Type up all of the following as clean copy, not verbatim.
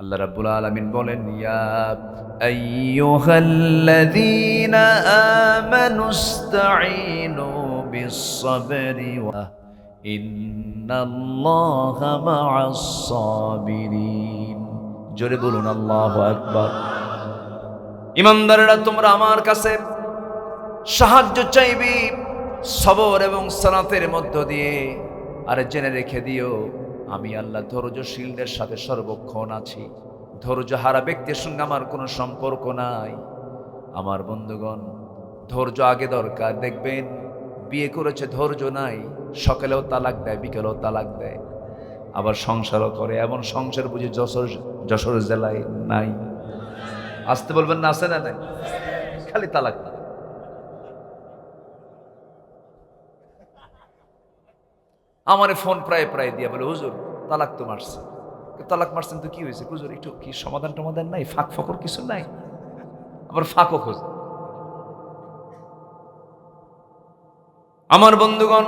আল্লাহ রাব্বুল আলামিন বলেন, ইয়া আইয়ুহাল্লাযীনা আমানুস্তাঈনু বিস-সাবরি ওয়া ইন্নাল্লাহা মা'আস সাবিরিন। জোরে বলুন আল্লাহু আকবার। ঈমানদারেরা, তোমরা আমার কাছে সাহায্য চাইবে সবর এবং সালাতের মধ্য দিয়ে। আর জেনে রেখে দিও, আমি আল্লাহ ধৈর্যশীলদের সাথে সর্বক্ষণ আছি। ধৈর্য হারা ব্যক্তির সঙ্গে আমার কোনো সম্পর্ক নাই। আমার বন্ধুগণ, ধৈর্য আগে দরকার। দেখবেন বিয়ে করেছে, ধৈর্য নাই, সকালেও তালাক দেয়, বিকেলেও তালাক দেয়, আবার সংসারও করে। এমন সংসার বুঝি যশোর জেলায় নাই? আসতে বলবেন না, আছে না? নাই, খালি তালাক। আমারে ফোন প্রায় প্রায় দিয়ে বলে, হুজুর তালাক তো মারছে। তালাক মারছেন তো কি হয়েছে হুজুর, একটু কি সমাধান টমাধান নাই? ফাঁক ফকর কিছু নাই? আবার ফাঁকও খোঁজ। আমার বন্ধুগণ,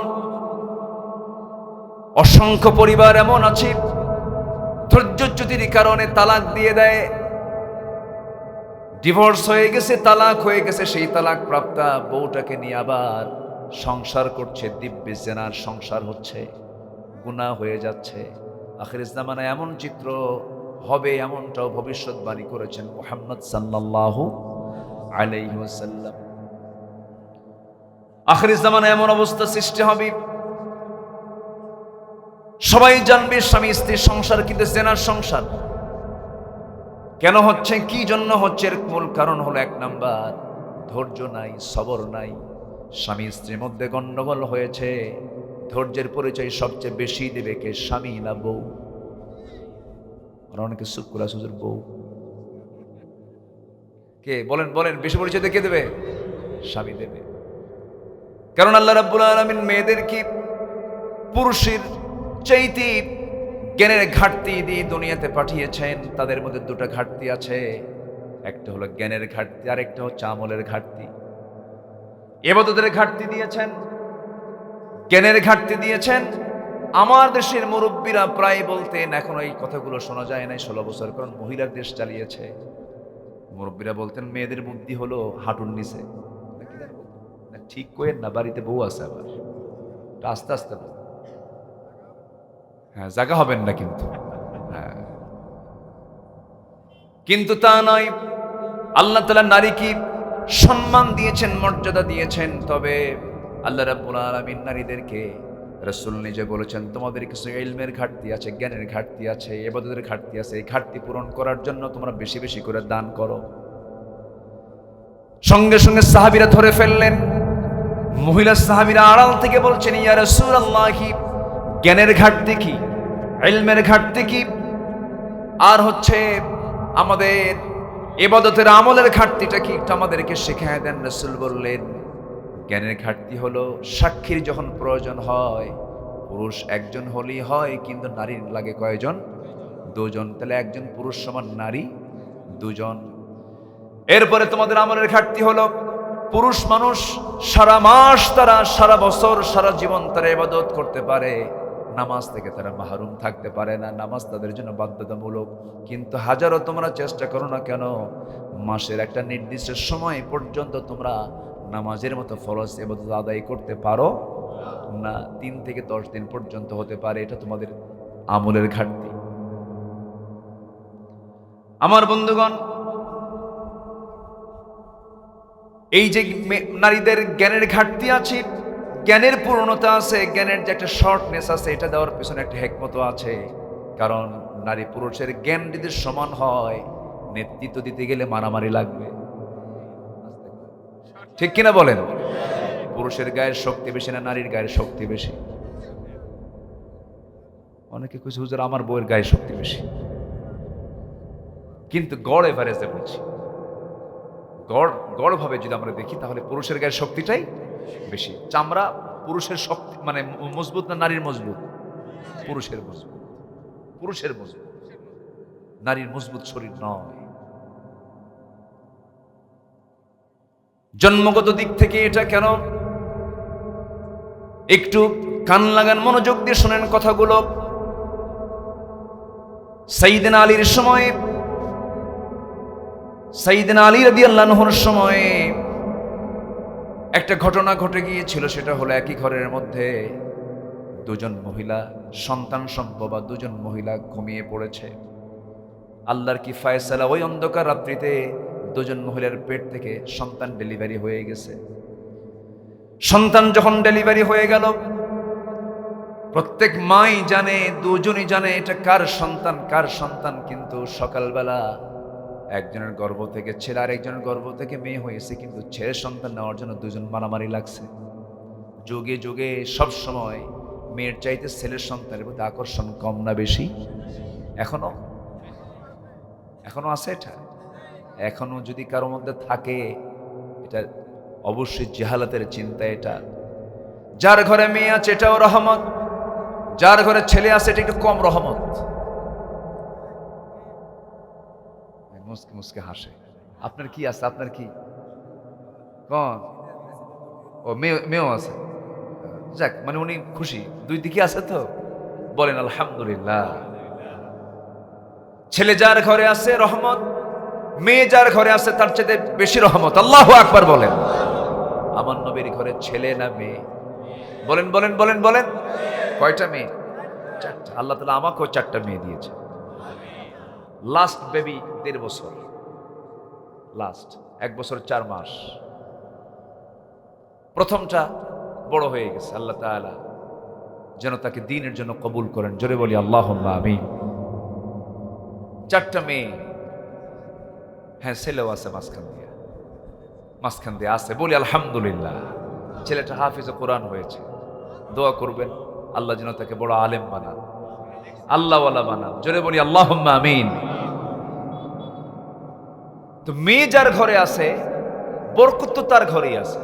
অসংখ্য পরিবার এমন আছে ধৈর্যচ্যুতির কারণে তালাক দিয়ে দেয়। ডিভোর্স হয়ে গেছে, তালাক হয়ে গেছে, সেই তালাক প্রাপ্তা বউটাকে নিয়ে আবার সংসার করছে, দিব্যে জেনার সংসার হচ্ছে, গুনাহ হয়ে যাচ্ছে। আখির জামানায় এমন চিত্র হবে, এমনটাও ভবিষ্যৎবাণী করেছেন মুহাম্মদ সাল্লাল্লাহু আলাইহি ওয়াসাল্লাম। আখির জামানায় এমন অবস্থা সৃষ্টি হবে, সবাই জানবে স্বামী স্ত্রীর সংসার কিন্তু জেনার সংসার। কেন হচ্ছে, কি জন্য হচ্ছে? এর মূল কারণ হলো, এক নাম্বার, ধৈর্য নাই, সবর নাই। স্বামী স্ত্রীর মধ্যে গন্ডগোল হয়েছে। ধৈর্যের পরিচয় সবচেয়ে বেশি দেবে কে? স্বামী না বউ? অনেকে শুক্রা সুজুর বউ। কে বলেন বলেন, বেশি পরিচয় কে দেবে? স্বামী দেবে। কারণ আল্লাহ রাব্বুল আলামিন মেয়েদেরকে পুরুষের চাইতে জ্ঞানের ঘাটতি দিয়ে দুনিয়াতে পাঠিয়েছেন। তাদের মধ্যে দুটো ঘাটতি আছে, একটা হলো জ্ঞানের ঘাটতি, আর একটা হচ্ছে আমলের ঘাটতি। ইবাদতের ঘাটতি দিয়েছেন, জ্ঞানের ঘাটতি দিয়েছেন। আমার দেশের মুরব্বীরা প্রায় বলতেন, এখন এই কথাগুলো শোনা যায় না, 16 বছর, কারণ মহিলার দেশ চালিয়েছে। মুরব্বীরা বলতেন মেয়েদের বুদ্ধি হলো হাঁটুর নিচে। ঠিক করেন না, বাড়িতে বউ আছে, আবার আস্তে আস্তে। হ্যাঁ, জায়গা হবেন না কিন্তু। হ্যাঁ, কিন্তু তা নয়। আল্লাহ তাআলা নারীকে সম্মান দিয়েছেন, মর্যাদা দিয়েছেন। তবে আল্লাহ রাব্বুল আলামিন নারীদেরকে, রাসূল নিজে বলেছেন, তোমাদের কিছু ইলমের ঘাটতি আছে, জ্ঞানের ঘাটতি আছে, ইবাদতের ঘাটতি আছে। এই ঘাটতি পূরণ করার জন্য তোমরা বেশি বেশি করে দান করো। সঙ্গে সঙ্গে সাহাবীরা ধরে ফেললেন। মহিলা সাহাবীরা আড়াল থেকে বলছেন, ইয়া রাসূলুল্লাহ, জ্ঞানের ঘাটতি কি, ইলমের ঘাটতি কি, আর হচ্ছে আমাদের ইবাদতের আমলের ঘাটতিটা কি, একটু আমাদেরকে শিখিয়ে দেন। রাসূল বললেন, জ্ঞানের ঘাটতি হলো সাক্ষীর যখন প্রয়োজন হয়, পুরুষ একজন হলেই হয়, কিন্তু নারীর লাগে কয়জন? দুজন। তাহলে একজন পুরুষ সমান নারী দুজন। এরপরে তোমাদের আমলের ঘাটতি হলো, পুরুষ মানুষ সারা মাস, তারা সারা বছর, সারা জীবন তারা ইবাদত করতে পারে, নামাজ থেকে তারা মাহরুম থাকতে পারে না। নামাজ তাদের জন্য বাধ্যতামূলক। কিন্তু হাজারো তোমরা চেষ্টা করো না কেন, মাসের একটা নির্দিষ্ট সময় পর্যন্ত তোমরা নামাজের মতো ফরজ ইবাদত আদায় করতে পারো না। 3 থেকে 10 দিন পর্যন্ত হতে পারে। এটা তোমাদের আমলের ঘাটতি। আমার বন্ধুগণ, এই যে নারীদের জ্ঞানের ঘাটতি আছে, জ্ঞানের পূর্ণতা আছে, জ্ঞানের যে একটা শর্টনেস আছে, এটা দেওয়ার পিছনে একটা হিকমত আছে। কারণ নারী পুরুষের জ্ঞান যদি সমান হয়, নেতৃত্ব দিতে গেলে মারামারি লাগবে, ঠিক কিনা বলেন? পুরুষের গায়ের শক্তি বেশি না নারীর গায়ের শক্তি বেশি? অনেকে কইছে, হুজুর আমার বউয়ের গায়ের শক্তি বেশি। কিন্তু গড় এভারেজে বলছি, গড় ভাবে যদি আমরা দেখি, তাহলে পুরুষের গায়ের শক্তিটাই বেশি। চামড়া পুরুষের শক্তি মানে মজবুত না নারীর মজবুত? পুরুষের মজবুত, পুরুষের মজবুত, নারীর মজবুত শরীর নয়। জন্মগত দিক থেকে এটা কেন? একটু কান লাগান, মনোযোগ দিয়ে শোনেন কথাগুলো। সাইয়েদনা আলীর সময়ে, সাইয়েদনা আলী রাদিয়াল্লাহু আনহুর সময়ে একটা ঘটনা ঘটে গিয়েছিল। সেটা হলো একই ঘরের মধ্যে দুজন মহিলা সন্তান সম্ভবা, দুজন মহিলা ঘুমিয়ে পড়েছে। আল্লাহর কি ফয়সালা, ওই অন্ধকার রাত্রিতে দুজন মহিলার পেট থেকে সন্তান ডেলিভারি হয়ে গেছে। সন্তান যখন ডেলিভারি হয়ে গেল, প্রত্যেক মাই জানে, দুজনই জানে এটা কার সন্তান কার সন্তান। কিন্তু সকালবেলা একজনের গর্ভ থেকে ছেলে আর একজনের গর্ভ থেকে মেয়ে হয়েছে, কিন্তু ছেলের সন্তান নেওয়ার জন্য দুজন মারামারি লাগছে। যুগে যুগে সব সময় মেয়ের চাইতে ছেলের সন্তানের প্রতি আকর্ষণ কম না বেশি? এখনো আছে এটা? এখনো যদি কারোর মধ্যে থাকে, এটা অবশ্যই জাহালাতের চিন্তা। এটা যার ঘরে মেয়ে আছে এটাও রহমত, যার ঘরে ছেলে আছে এটা একটু কম রহমত। মুসকে মুসকে হাসে। আপনার কি আছে? আপনার কি কোন? ও মেয়েও আছে। যাক, মানে উনি খুশি, দুই দিকে আছে তো, বলেন আলহামদুলিল্লাহ। ছেলে যার ঘরে আছে রহমত, মেয়ে যার ঘরে আছে তার চেয়ে বেশি রহমত। আল্লাহু আকবার বলেন। আমার নবীর ঘরে ছেলে না মেয়ে? বলেন বলেন বলেন বলেন। কয়টা মেয়ে? চারটা। আল্লাহ তাআলা আমাকেও চারটা মেয়ে দিয়েছে। লাস্ট বেবি 1.5 বছর, লাস্ট 1 বছর 4 মাস। প্রথমটা বড় হয়ে গেছে। আল্লাহ তাআলা যেন তাকে দ্বীনের জন্য কবুল করেন। জোরে বলি আল্লাহুম্মা আমিন। চারটা মেয়ে, হ্যাঁ ছেলেও আছে মাঝখান দিয়ে আছে। বলি আলহামদুলিল্লাহ। ছেলেটা হাফিজে কোরআন হয়েছে। দোয়া করবেন আল্লাহ যেন তাকে বড় আলেম বানান, আল্লাহওয়ালা বানান। জোরে বলি আল্লাহুম্মা আমিন। তো মেয়ে যার ঘরে আছে, বরকত তো তার ঘরেই আছে।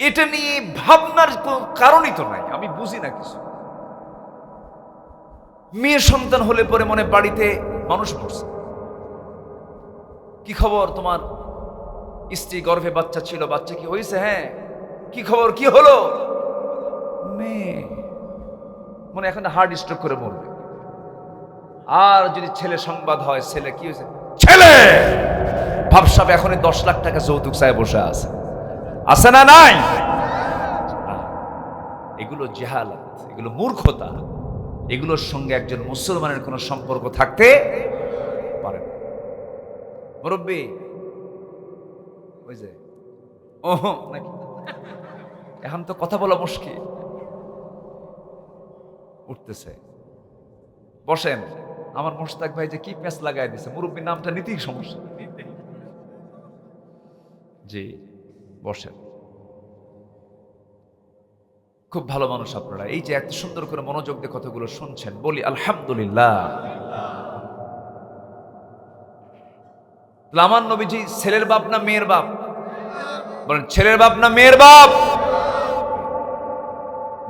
এটা নিয়ে ভাবনার কোন কারণই তো নাই। আমি বুঝি না কিছু। মেয়ে সন্তান হলে পরে মনে বাড়িতে মানুষ মরছে, কি খবর তোমার স্ত্রী গর্ভে বাচ্চা ছিল, বাচ্চা কি হয়েছে? হ্যাঁ। কি খবর, কি হলো? মেয়ে মনে এখন হার্ট স্ট্রোক করে মরবে। আর যদি ছেলে সংবাদ হয়, ছেলে কি হয়েছে, ছেলে ভাবসাব এখনই 10 লাখ টাকা যৌতুক চায় বসে আছে না নাই? এগুলো জাহালাত, এগুলো মূর্খতা। এগুলোর সঙ্গে একজন মুসলমানের কোনো সম্পর্ক থাকতে পারে না। মুরব্বী ওই যে ওহো নাকি, এখন তো কথা বলা মুশকিল। উঠতেছে, বসেন। আমার মোশতাক ভাই যে কি প্যাঁচ লাগাই দিছে, মুরব্বীর নামটা নিতেই সমস্যা। জি বসেন। খুব ভালো মানুষ আপনারা, এই যে এত সুন্দর করে মনোযোগ দিয়ে কথাগুলো শুনছেন। বলি আলহামদুলিল্লাহ। আমার নবীজি ছেলের বাপ না মেয়ের বাপ? বলেন ছেলের বাপ না মেয়ের বাপ?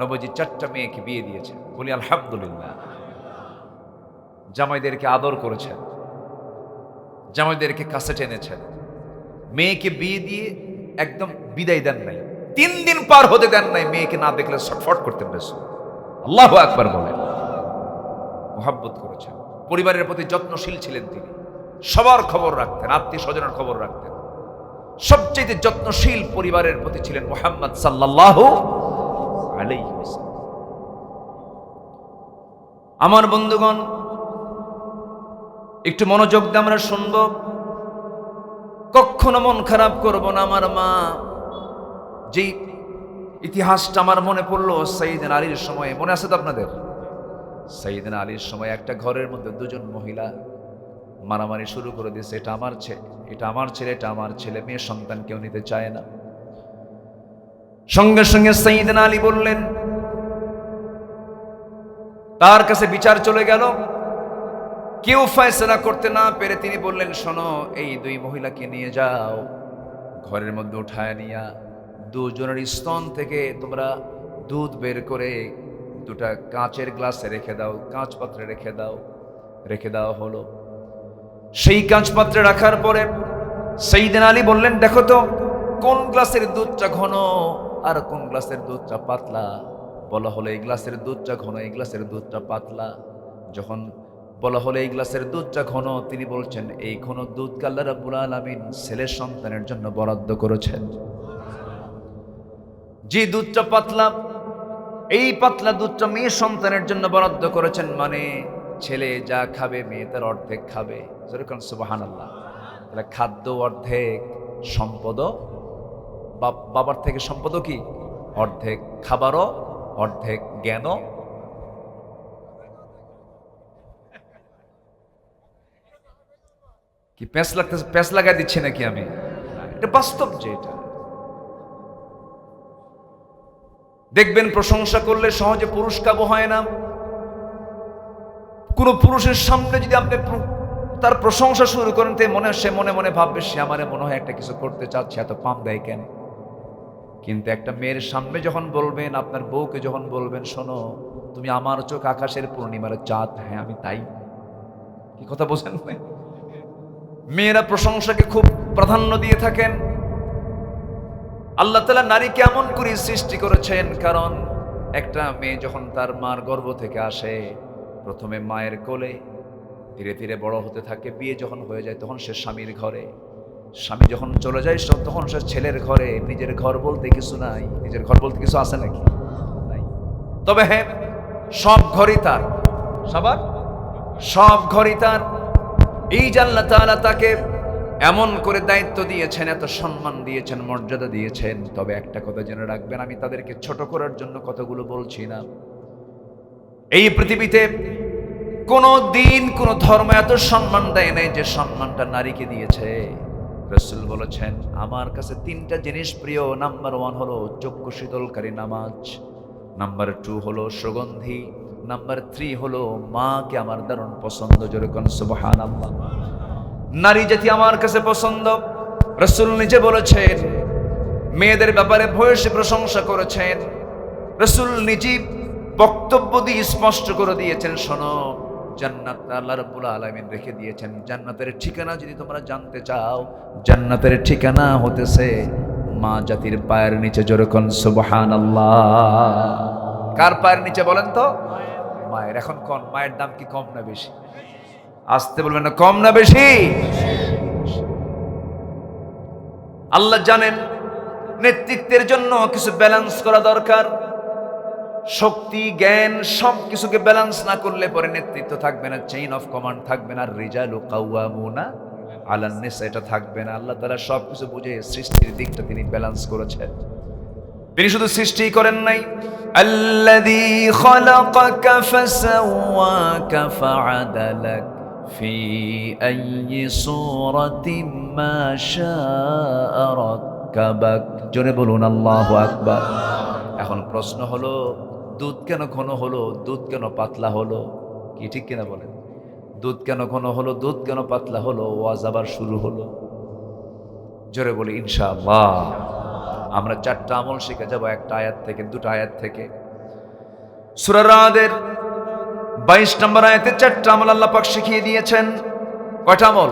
নবীজি 4টা মেয়েকে বিয়ে দিয়েছেন। বলি আলহামদুলিল্লাহ। জামাইদেরকে আদর করেছেন, জামাইদেরকে কাছে টেনেছেন। মেয়েকে বিয়ে দিয়ে একদম বিদায় দেন নাই, 3 দিন পার হতে দেন নাই। মেয়েকে না দেখলে ছটফট করতেন রাসূল। আল্লাহু আকবার বলেন। মুহাব্বত করেছেন, পরিবারের প্রতি যত্নশীল ছিলেন তিনি। সবার খবর রাখতেন, আত্মীয় স্বজনের খবর রাখতেন। সবচেয়ে যত্নশীল পরিবারের প্রতি ছিলেন মুহাম্মদ সাল্লাল্লাহু আলাইহি ওয়াসাল্লাম। আমার বন্ধুগণ, একটু মনোযোগ দিয়ে আমরা শুনব। কখনো মন খারাপ করব না। আমার মা যে ইতিহাসটা আমার মনে পড়লো সাইয়েদনা আলীর সময়, মনে আছে তো আপনাদের? সাইয়েদনা আলীর সময় একটা ঘরের মধ্যে দুজন মহিলা মারামারি শুরু করে দিয়েছে। এটা আমার ছেলে, এটা আমার ছেলে, এটা আমার ছেলে। মেয়ে সন্তান কেউ নিতে চায় না। সঙ্গে সঙ্গে সাইয়েদনা আলী বললেন, তার কাছে বিচার চলে গেল। কেউ ফয়সালা করতে না পেরে তিনি বললেন, শোনো, এই 2 মহিলাকে নিয়ে যাও, ঘরের মধ্যে উঠায় নিয়া দুজনের স্তন থেকে তোমরা দুধ বের করে 2টা কাঁচের গ্লাসে রেখে দাও, কাঁচ পাত্রে রেখে দেওয়া হলো। সেই কাঁচ পাত্রে রাখার পরে সাইয়েদনা আলী বললেন, দেখো তো কোন গ্লাসের দুধটা ঘন আর কোন গ্লাসের দুধটা পাতলা। বলা হলো এই গ্লাসের দুধটা ঘন, এই গ্লাসের দুধটা পাতলা। যখন বলা হলো এই গ্লাসের দুধটা ঘন, তিনি বলছেন এই ঘন দুধকে আল্লাহ রাব্বুল আলামিন ছেলের সন্তানের জন্য বরাদ্দ করেছেন। যে দুধটা পাতলা, এই পাতলা দুধটা মেয়ে সন্তানের জন্য বরাদ্দ করেছেন, মানে ছেলে যা খাবে মেয়ে তার অর্ধেক খাবে। যেরকম সুবহানাল্লাহ। তাহলে খাদ্য অর্ধেক, সম্পদও বাবার থেকে সম্পদও কি অর্ধেক, খাবারও অর্ধেক, জ্ঞানও। কি প্যাঁচ লাগতেছে, প্যাঁচ লাগাই দিচ্ছি নাকি আমি? এটা বাস্তব। যে এটা দেখবেন প্রশংসা করলে সহজে পুরুষ কাবু হয় না। কোন পুরুষের সামনে যদি আপনি তার প্রশংসা শুরু করেন, সে মনে মনে ভাববে সে আমারে মনে হয় একটা কিছু করতে চাচ্ছে, এত পাম দেয় কেন। কিন্তু একটা মেয়ের সামনে যখন বলবেন, আপনার বউকে যখন বলবেন, শোনো তুমি আমার চোখ আকাশের পূর্ণিমার চাঁদ, হ্যাঁ আমি তাই। কি কথা বোঝেন? মেয়েরা প্রশংসাকে খুব প্রাধান্য দিয়ে থাকেন। আল্লাহ তাআলা নারীকে এমন করে সৃষ্টি করেছেন, কারণ একটা মেয়ে যখন তার মার গর্ভ থেকে আসে, প্রথমে মায়ের কোলে, ধীরে ধীরে বড় হতে থাকে, বিয়ে যখন হয়ে যায় তখন সে স্বামীর ঘরে, স্বামী যখন চলে যায় তখন সে ছেলের ঘরে। নিজের ঘর বলতে কিছু নাই। নিজের ঘর বলতে কিছু আছে নাকি? নাই। তবে হ্যাঁ, সব ঘরই তার, সবার সব ঘরই তার। এই যে আল্লাহ তাআলা তাকে এমন করে দায়িত্ব দিয়েছেন, এত সম্মান দিয়েছেন, মর্যাদা দিয়েছেন। তবে একটা কথা জেনে রাখবেন, আমি তাদেরকে ছোট করার জন্য কতগুলো বলছি না। এই পৃথিবীতে কোন দিন কোন ধর্ম এত সম্মান দেয় নাই যে সম্মানটা নারীকে দিয়েছে। রাসূল বলেছেন, আমার কাছে তিনটা জিনিস প্রিয়। নাম্বার 1 হলো চক্ষু শীতলকারী নামাজ, নাম্বার 2 হলো সুগন্ধি, নাম্বার 3 হলো মাকে আমার দারুণ পছন্দ। জোরে কোন সুবহানাল্লাহ। নারী জাতি আমার কাছে পছন্দ। রাসূল নিজে বলেছেন, মেয়েদের ব্যাপারে ভূয়সী প্রশংসা করেছেন। রাসূল নিজে বক্তব্য দিয়ে স্পষ্ট করে দিয়েছেন, শোনো জান্নাত আল্লাহ রাব্বুল আলামিন রেখে দিয়েছেন। জান্নাতের ঠিকানা যদি তোমরা জানতে চাও, জান্নাতের ঠিকানা হতেছে মা জাতির পায়ের নিচে। জোরে কোন সুবহানাল্লাহ। কার পায়ের নিচে বলেন তো? মায়ের। এখন কোন মায়ের দাম কি কম না বেশি? আসতে বলবেন না, কম না বেশি? আল্লাহ জানেন নেতৃত্বের জন্য কিছু ব্যালেন্স করা দরকার। শক্তি, জ্ঞান সবকিছুকে ব্যালেন্স না করলে পরে নেতৃত্ব থাকবে না, চেইন অফ কমান্ড থাকবে না, রিজালু কাওয়ামুনা আলান নিসা এটা থাকবে না। আল্লাহ তাআলা সবকিছু বুঝে সৃষ্টির দিকটা তিনি ব্যালেন্স করেছেন। তিনি শুধু সৃষ্টি করেন নাই, আল্লাযী খালাকাকা ফাসাওয়াকা ফাআদালাক ফি আইয়ি সূরাতিন মা শাআ রাক্কাবাক। জোরে বলুন আল্লাহু আকবার। এখন প্রশ্ন হলো, দুধ কেন ঘন হলো, দুধ কেন পাতলা হলো? কি ঠিক কিনা বলেন? দুধ কেন ঘন হলো, দুধ কেন পাতলা হলো? ওয়াজ আবার শুরু হলো। জোরে বলি ইনশাআল্লাহ। আমরা 4টা আমল শিখে যাব, একটা আয়াত থেকে, 2টা আয়াত থেকে। সূরা রাদের 22 নম্বর আয়াতে 4টা আমল আল্লাহ পাক শিখিয়ে দিয়েছেন। কয়টা আমল?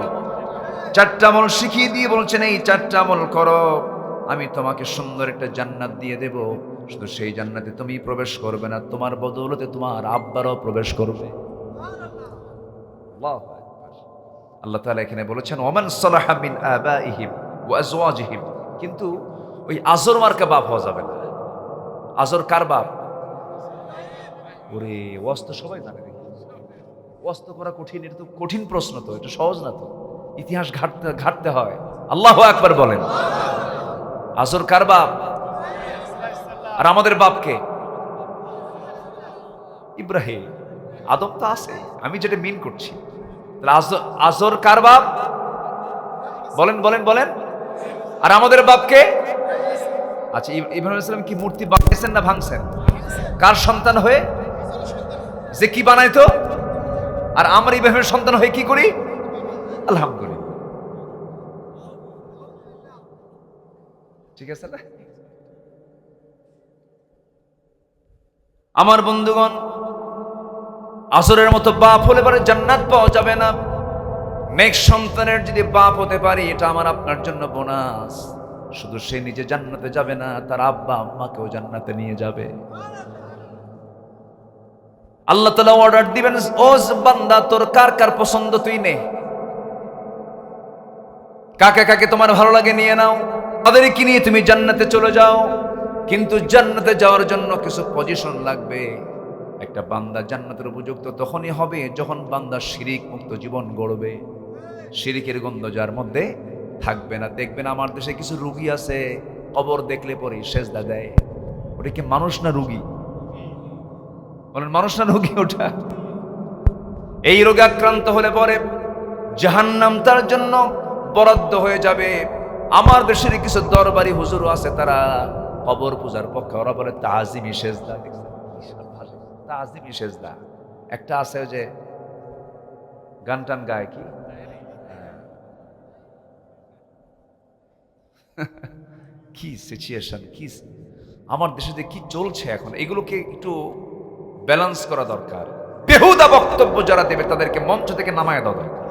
4টা আমল শিখিয়ে দিয়ে বলছেন, এই 4টা আমল করো, আমি তোমাকে সুন্দর একটা জান্নাত দিয়ে দেব। শুধু সেই জান্নাতে তুমি প্রবেশ করবে না, তোমার বদৌলতে তোমার আব্বারও প্রবেশ করবে। আল্লাহু আকবার। আল্লাহ তাআলা এখানে বলেছেন, ওমান সালাহা মিন আবাইহিম ওয়া আজওয়াজিহিম। কিন্তু ওই আজর মার্কা বাপ হওয়া যাবে না। আজর কার বাপ? ওরে ওয়াজ তো সবাই জানে। ওয়াজ তো করা কঠিন। এটা তো কঠিন প্রশ্ন, তো এটা সহজ না। তো ইতিহাস ঘাটতে হয়। আল্লাহু আকবার বলেন। আজর কার বাপ? আর আমাদের বাপকে? ইব্রাহিম। আদম তো আছে, আমি যেটা মিন করছি। তাহলে আজর কার বাপ? বলেন বলেন বলেন। আর আমাদের বাপকে? আচ্ছা, ইব্রাহিম আলাইহিস সালাম কি মূর্তি বানাইছেন না ভাঙছেন? কার সন্তান হয়ে? যে কি বানাইতো। আর আমরা ইব্রাহিমের সন্তান হয়ে কি করি? আলহামদুলিল্লাহ। ঠিক আছে না? আমার বন্ধুগণ, আসরের মতো বাপ হলে পরে জান্নাত পাওয়া যাবে না। নেক্সট সন্তানের যদি বাপ হতে পারি, এটা আমার আপনার জন্য বোনাস। শুধু সে নিজে জান্নাতে যাবে না, তার আব্বা আম্মাকেও জান্নাতে নিয়ে যাবে। আল্লাহ তাআলা অর্ডার দিবেন, ও বান্দা তোর কার কার পছন্দ তুই নে, কাকে কাকে তোমার ভালো লাগে নিয়ে নাও, তাদেরকে নিয়ে তুমি জান্নাতে চলে যাও। কিন্তু জান্নাতে যাওয়ার জন্য কিছু পজিশন লাগবে। একটা বান্দা জান্নাতের উপযুক্ত তখনই হবে যখন বান্দা শিরিক মুক্ত জীবন গড়বে, শিরিকের গন্ধ যার মধ্যে থাকবে না। দেখবেন আমার দেশে কিছু রুগী আছে, কবর দেখলে পরে সেজদা দেয়। ওটা কি মানুষ না রুগী? বলেন মানুষ না রুগী ওটা? এই রোগে আক্রান্ত হলে পরে জাহান্নাম তার জন্য বরাদ্দ হয়ে যাবে। আমার দেশের কিছু দরবারি হুজুর আছে, তারা কবর পূজার পক্ষে, ওরা বলে তাজিমি সেজদা। তাজিমি সেজদা একটা আছে, ওই যে গান টান গায়, কি কি সিচুয়েশন, কি আমার দেশে যে কি চলছে এখন, এগুলোকে একটু ব্যালেন্স করা দরকার। বেহুদা বক্তব্য যারা দেবে তাদেরকে মঞ্চ থেকে নামায় দেওয়া দরকার,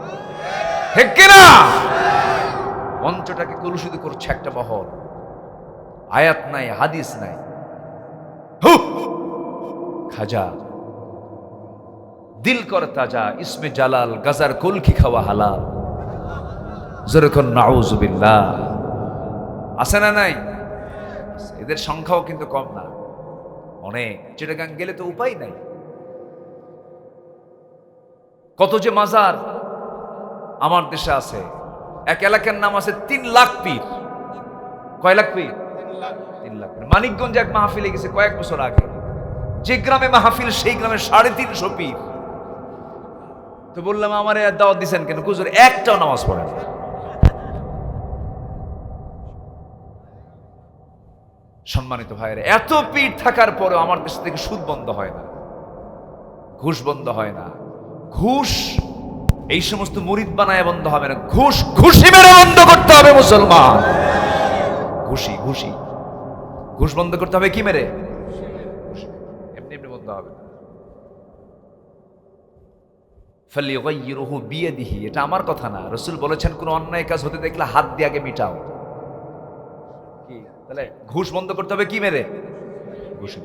ঠিক কিনা? মঞ্চটাকে কলুষিত করছে একটা মহল, আয়াত নাই, হাদিস নাই, খাজা দিল কর তাজা, ইসমে জালাল, গাজার কলকি খাওয়া হালাল, যেরকম নাউজুবিল্লাহ। আছে না নাই? এদের সংখ্যাও কিন্তু কম না, অনেক। চিটাগাং গেলে তো উপায় নাই, কত যে মাজার আমার দেশে আছে। এক এলাকার নাম আছে 3 লাখ পীর। কয় লাখ পীর? 3 লাখ। মানিকগঞ্জে এক মাহফিলে গেছে কয়েক বছর আগে, যে গ্রামে মাহফিল সেই গ্রামে 350 পীর। তো বললাম আমারে দাওয়াত দিচ্ছেন কেন? হুজুর একটাও নামাজ পড়ে না। সম্মানিত ভাইয়েরা, এত পীর থাকার পরেও আমার দেশ থেকে সুদ বন্ধ হয় না, ঘুষ বন্ধ হয় না। ঘুষ এই সমস্ত মুরিদ বানায় বন্ধ হবে না, ঘুষ ঘুষি মেরে বন্ধ করতে হবে মুসলমান। ঘুষি ঘুষি ঘুষ বন্ধ করতে হবে, কি মেরে? এমনি এমনি বন্ধ হবে না। ফালিগাইয়িরহু বিয়াদিহি, এটা আমার কথা না, রাসূল বলেছেন কোন অন্যায় কাজ হতে দেখলে হাত দিয়ে আগে মিটাও। কি তাহলে ঘুষ বন্ধ করতে হবে কি মেরে? ঘুষি।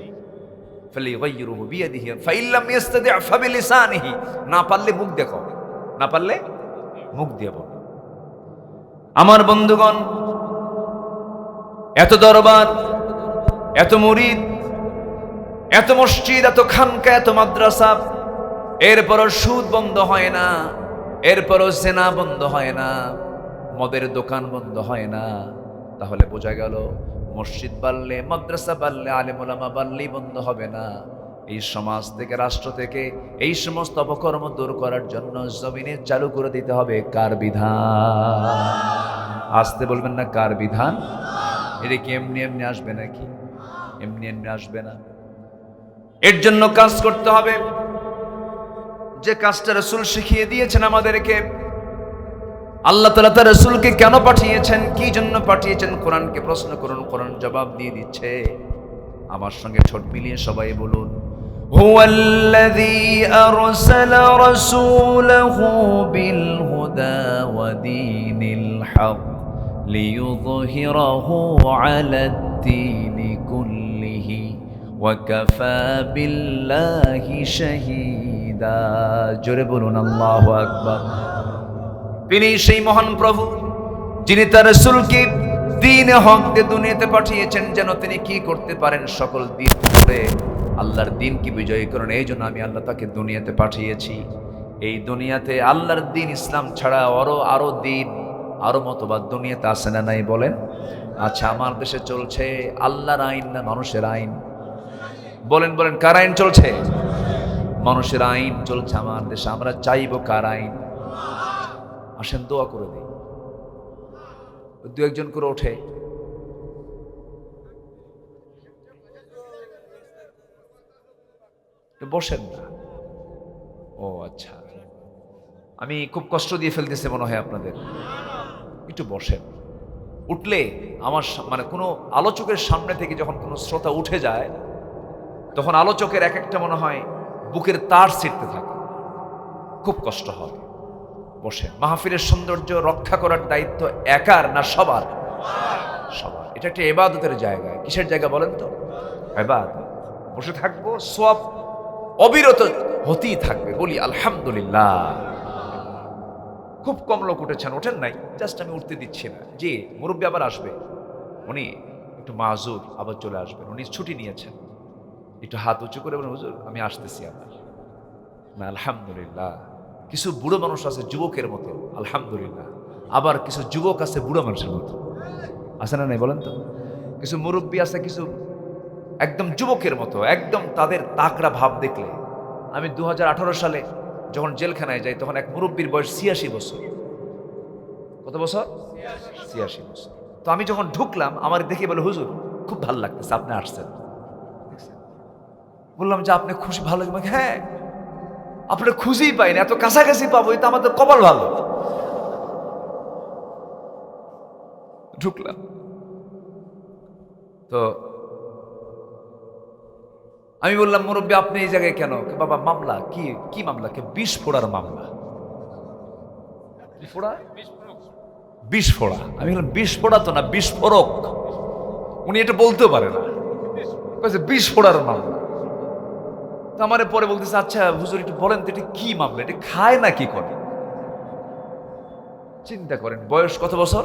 ফালিগাইয়িরহু বিয়াদিহি ফাইন লাম ইস্তাদি' ফাবিলিসানিহি, না পারলে মুখ দেখো, না পারলে মুখ দিয়ে বলো। আমার বন্ধুগণ, এত দরবার, এত মুরিদ, এত মসজিদ, এত খানকা, এত মাদ্রাসা, এরপরও সুদ বন্ধ হয় না, এরপরও জেনা বন্ধ হয় না, মদের দোকান বন্ধ হয় না। তাহলে বোঝা গেল মসজিদ বাড়লে, মাদ্রাসা বাড়লে, আলেম ওলামা বাড়লেই বন্ধ হবে না। এই সমাজ থেকে, রাষ্ট্র থেকে এই সমস্ত অপকর্ম দূর করার জন্য জমিনে চালু করে দিতে হবে কার বিধান? আসতে বলবেন না, কার বিধান? এটা কি এমনি এমনি আসবে নাকি? এমনি এমনি আসবে না। এর জন্য কাজ করতে হবে যে কাজটা রাসূল শিখিয়ে দিয়েছেন আমাদেরকে। আল্লাহ তাআলা তার রাসূলকে কেন পাঠিয়েছেন, কি জন্য পাঠিয়েছেন? কোরআনকে প্রশ্ন করুন, কোরআন জবাব দিয়ে দিচ্ছে। আমার সঙ্গে ঠোঁট মিলিয়ে সবাই বলুন, হুয়াল্লাযী আরসালা রাসূলাহু বিল হুদা ওয়া দীনিল হক লিইয়ুযহিরাহু আলাদ-দীনি কুল্লিহি ওয়া কাফা বিল্লাহি শাহীদা। জোরে বলুন আল্লাহু আকবার। তিনি সেই মহান প্রভু যিনি তার রাসূলকে দ্বীন হক দিয়ে দুনিয়াতে পাঠিয়েছেন, যেন তিনি কি করতে পারেন? সকল দিন করে আল্লাহর দ্বীনকে বিজয়ী করেন। এই জন্য আমি আল্লাহ তাকে দুনিয়াতে পাঠিয়েছি। এই দুনিয়াতে আল্লাহর দ্বীন ইসলাম ছাড়া আরো দিন, আরো মতবাদ দুনিয়াতে আছে না নাই বলেন? আচ্ছা, আমার দেশে চলছে আল্লাহর আইন না মানুষের আইন? বলেন বলেন, কার আইন চলছে? মানুষের আইন চলছে আমার দেশে। আমরা চাইবো কার আইন? আসেন দোয়া করে দিই, দু একজন করে ওঠে। বসেন না। ও আচ্ছা, আমি খুব কষ্ট দিয়ে ফেলতেছি মনে হয় আপনাদের। একটু বসেন। উঠলে আমার মানে কোনো আলোচকের সামনে থেকে যখন কোনো শ্রোতা উঠে যায়, তখন আলোচকের এক একটা মনে হয় বুকের তার ছিঁড়তে থাকে, খুব কষ্ট হয়। বসে। মাহফিলের সৌন্দর্য রক্ষা করার দায়িত্ব একার না সবার? সবার। এটা একটা ইবাদতের জায়গা। কিসের জায়গা বলেন তো? ইবাদত। বসে থাকবো, সওয়াব অবিরত হতেই থাকবে। বলি আলহামদুলিল্লাহ। খুব কম লোক উঠেছেন, ওঠেন নাই, জাস্ট আমি উঠতে দিচ্ছি না। জি, মুরব্বী আবার আসবে, উনি একটু মাযুর, আবার চলে আসবেন, উনি ছুটি নিয়েছেন। একটু হাত উঁচু করে বলেন, হুজুর আমি আসতেছি আবার। না আলহামদুলিল্লাহ। কিছু বুড়ো মানুষ আছে যুবকের মতো, আলহামদুলিল্লাহ। আবার কিছু যুবক আছে বুড়ো মানুষের মতো, আছে না নাই বলেন তো? কিছু মুরব্বী আছে কিছু একদম যুবকের মতো, একদম তাদের তাকড়া ভাব দেখলে। আমি 2018 সালে যখন জেলখানায় যাই, তখন এক মুরব্বীর বয়স 86 বছর। কত বছর? 86 বছর। তো আমি যখন ঢুকলাম, আমার দেখে বলে, হুজুর খুব ভালো লাগতেছে আপনি আসছেন। বললাম যে আপনি খুশি, ভালো লাগে? হ্যাঁ, আপনার খুঁজেই পাইনি, এত কাছাকাছি পাবো, এটা আমাদের কপাল ভালো। ঢুকলাম তো আমি বললাম, মুরব্বী আপনি এই জায়গায় কেন? বাবা মামলা কি? কি মামলা? বিষ ফোড়ার মামলা। ফোড়া? বিষ ফোড়া। আমি বললাম বিষ ফোড়া তো না, বিস্ফোরক। উনি এটা বলতেও পারে না, বিষ ফোড়ার মামলা। তো আমার পরে বলতেছে, আচ্ছা হুজুর একটু বলেন তো এটা কি মামলা, এটা খায় না কি করে? চিন্তা করেন বয়স কত বছর?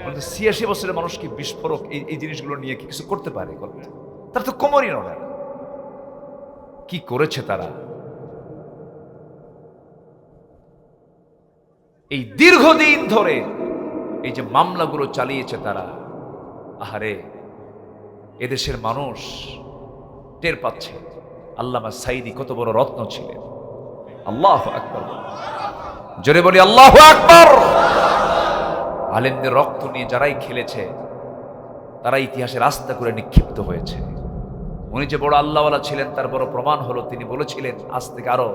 86 বছরের মানুষ কি বিস্ফোরক এই জিনিসগুলো নিয়ে কি কিছু করতে পারে? তার তো কোমরই নড়ে না। কি করেছে তারা? এই দীর্ঘদিন ধরে এই যে মামলাগুলো চালিয়েছে তারা, আহারে এদেশের মানুষ টের পাচ্ছে আল্লামা সাঈদী কত বড় রত্ন ছিলেন। আল্লাহু আকবার, জোরে বলি আল্লাহু আকবার। আলেমদের রক্ত নিয়ে যারাই খেলেছে তারা ইতিহাসে রাস্তা করে নিক্ষিপ্ত হয়েছে। উনি যে বড় আল্লাহওয়ালা ছিলেন তার বড় প্রমাণ হলো তিনি বলেছিলেন আজ থেকে আরো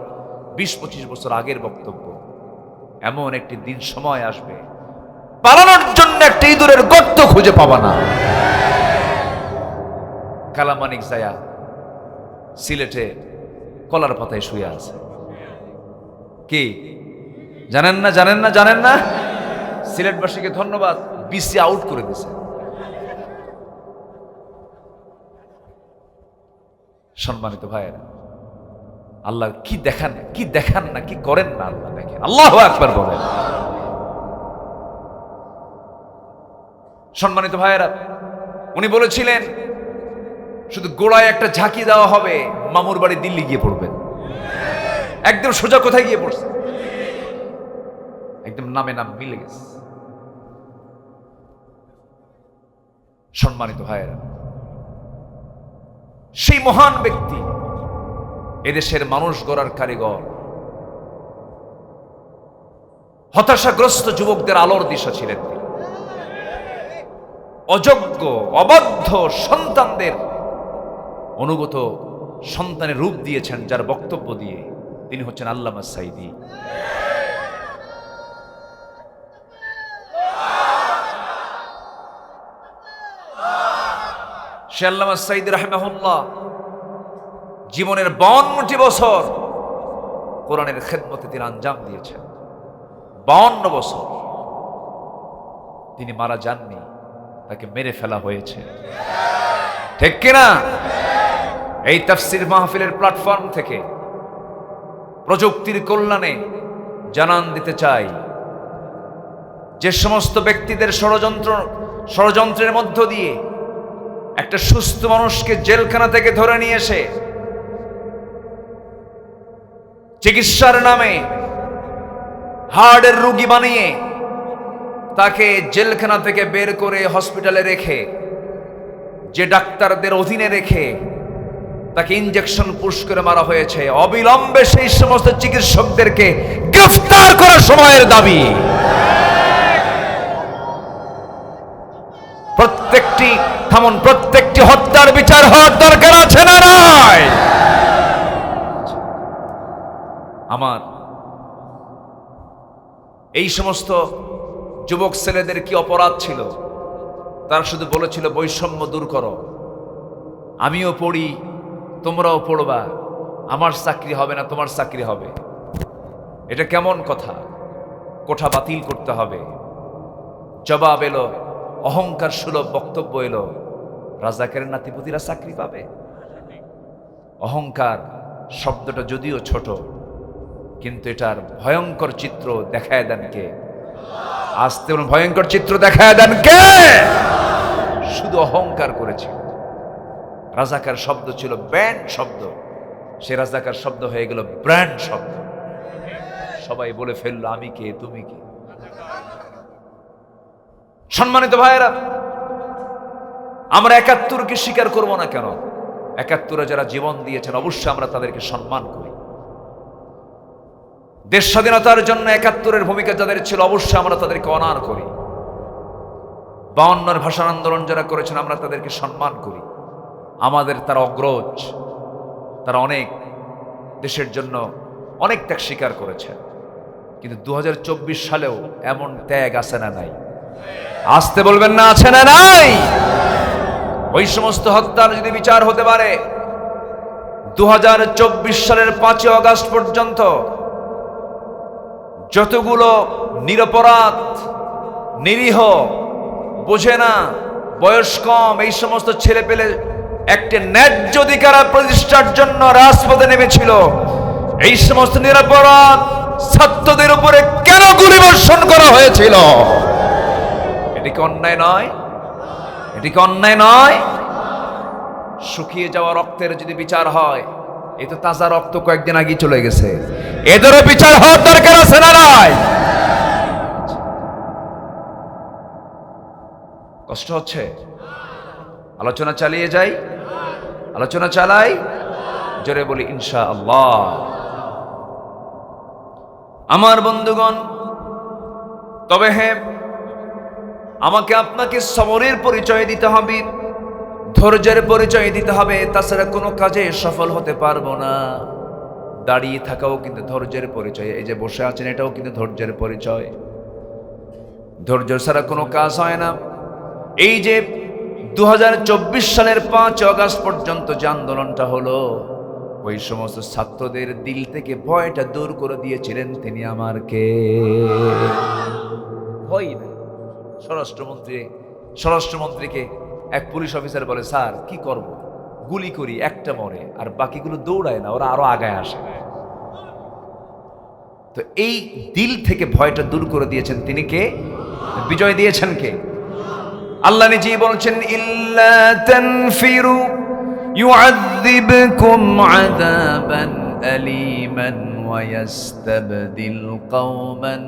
20-25 বছর আগের বক্তব্য, এমন একটি দিন সময় আসবে পালানোর জন্য একটা ইঁদুরের গর্ত খুঁজে পাবা না। কালামানিক জায়া সিলেটে কলার পাতায় শুয়ে আছে। কি জানেন না? জানেন না? জানেন না? সিলেটবাসীকে ধন্যবাদ, বিসি আউট করে দিয়েছে। সম্মানিত ভাইয়েরা, আল্লাহ কি দেখান, কি দেখান না, কি করেন না আল্লাহ দেখেন। আল্লাহু আকবার বলেন। সম্মানিত ভাইয়েরা, উনি বলেছিলেন শুধু গোড়ায় একটা ঝাঁকি দেওয়া হবে, মামুর বাড়ি দিল্লি গিয়ে পড়বেন। একদম সোজা কোথায় গিয়ে পড়ছে, একদম নামে নাম মিলে গেছে। সম্মানিত ভাইয়েরা, সেই মহান ব্যক্তি এদেশের মানুষ গড়ার কারিগর, হতাশাগ্রস্ত যুবকদের আলোর দিশা ছিলেন তিনি। অযোগ্য অবাধ্য সন্তানদের অনুগত সন্তানের রূপ দিয়েছেন যার বক্তব্য দিয়ে, তিনি হচ্ছেন আল্লামা সাঈদী। সে আল্লামা সাঈদী রাহিমাহুল্লাহ জীবনের 52টি বছর কোরআনের খেদমতে তিনি আঞ্জাম দিয়েছেন। 52 বছর তিনি মারা যাননি, তাকে মেরে ফেলা হয়েছে, ঠিক কিনা? এই তাফসীর মাহফিলের প্ল্যাটফর্ম থেকে প্রযুক্তির কল্যাণে জানান দিতে চাই, যে সমস্ত ব্যক্তিদের ষড়যন্ত্রের মধ্য দিয়ে একটা সুস্থ মানুষকে জেলখানা থেকে ধরে নিয়ে এসে চিকিৎসার নামে হার্টের রোগী বানিয়ে তাকে জেলখানা থেকে বের করে হসপিটালে রেখে, যে ডাক্তারদের অধীনে রেখে তাকে ইনজেকশন পুশ করে মারা হয়েছে, অবিলম্বে সেই সমস্ত চিকিৎসকদেরকে গ্রেফতার করার সময়ের দাবি। প্রত্যেকটি হত্যার বিচার হওয়ার দরকার আছে না নাই? আমার এই সমস্ত যুবক ছেলেদের কি অপরাধ ছিল? তারা শুধু বলেছিল বৈষম্য দূর করো, আমিও পড়ি তোমরাও পড়বা, আমার চাকরি হবে না তোমার চাকরি হবে। এটা কেমন কথা? কোঠা বাতিল করতে হবে। জবাব এলো, অহংকার সুলভ বক্তব্য এলো, রাজাকারের নাতিপুতিরা চাকরি পাবে। অহংকার শব্দটা যদিও ছোট, কিন্তু এটার ভয়ঙ্কর চিত্র দেখায় দেন কে? আস্তে বলুন, ভয়ঙ্কর চিত্র দেখায় দেন কে? শুধু অহংকার করেছিল। রাজাকার শব্দ ছিল ব্যান্ড শব্দ, সে রাজাকার শব্দ হয়ে গেল ব্র্যান্ড শব্দ। সবাই বলে ফেললো আমি কে, তুমি কে। সম্মানিত ভাইয়েরা, আমরা ৭১কে স্বীকার করব না কেন? ৭১-এ যারা জীবন দিয়েছেন অবশ্যই আমরা তাদেরকে সম্মান করি। দেশ স্বাধীনতার জন্য ৭১-এর ভূমিকা যাদের ছিল অবশ্যই আমরা তাদেরকে অনার করি। ৫২-এর ভাষা আন্দোলন যারা করেছেন আমরা তাদেরকে সম্মান করি। আমাদের তারা অগ্রজ, তারা অনেক দেশের জন্য অনেক ত্যাগ স্বীকার করেছেন। কিন্তু ২০২৪ সালেও এমন ত্যাগ আছে না নাই? আসতে বলবেন না, আছে না নাই? ওই সমস্ত হত্যার যদি বিচার হতে পারে, ২০২৪ সালের ৫ই অগাস্ট পর্যন্ত যতগুলো নিরপরাধ, নিরীহ, বোঝে না, বয়স কম, এই সমস্ত ছেলে পেলে একটা ন্যায্য অধিকার প্রতিষ্ঠার জন্য রাজপথে নেমেছিল, এই সমস্ত নিরপরাধ ছাত্রদের উপরে কেন গুলিবর্ষণ করা হয়েছিল? এটি কি অন্যায় নয়? এটি কি অন্যায় নয়? শুকিয়ে যাওয়া রক্তের যদি বিচার হয়, এই তো তাজা রক্ত কয়েকদিন আগে চলে গেছে, এদেরও বিচার হওয়ার দরকার আছে না নাই? কষ্ট হচ্ছে? আলোচনা চালিয়ে যাই, আলোচনা চালাই, জোরে বলি ইনশাআল্লাহ। আমার বন্ধুগণ, তবে হ্যাঁ, আমাকে আপনাকে সবরের পরিচয় দিতে হবে, ধৈর্যের পরিচয় দিতে হবে, তাছাড়া কোনো কাজে সফল হতে পারবো না। দাঁড়িয়ে থাকাও কিন্তু ধৈর্যের পরিচয়, এই যে বসে আছেন এটাও কিন্তু ধৈর্যের পরিচয়। ধৈর্য ছাড়া কোনো কাজ হয় না। এই যে ২০২৪ সালের ৫ অগাস্ট পর্যন্ত যে আন্দোলনটা হলো, ওই সমস্ত ছাত্রদের দিল থেকে ভয়টা দূর করে দিয়েছিলেন তিনি আমার কে? ভয় না। স্বরাষ্ট্রমন্ত্রীকে এক পুলিশ অফিসার বলে, স্যার কি করব, গুলি করি, একটা মরে আর বাকিগুলো দৌড়ায় না, ওরা আরো আগায় আসে। তো এই দিল থেকে ভয়টা দূর করে দিয়েছেন তিনি কে? বিজয় দিয়েছেন কে? আল্লাহ নিজেই বলছেন, ইল্লা তানফিরু ইউআযযিবকুম আযাবান আলীমান ওয়া ইস্তাবদিল কওমান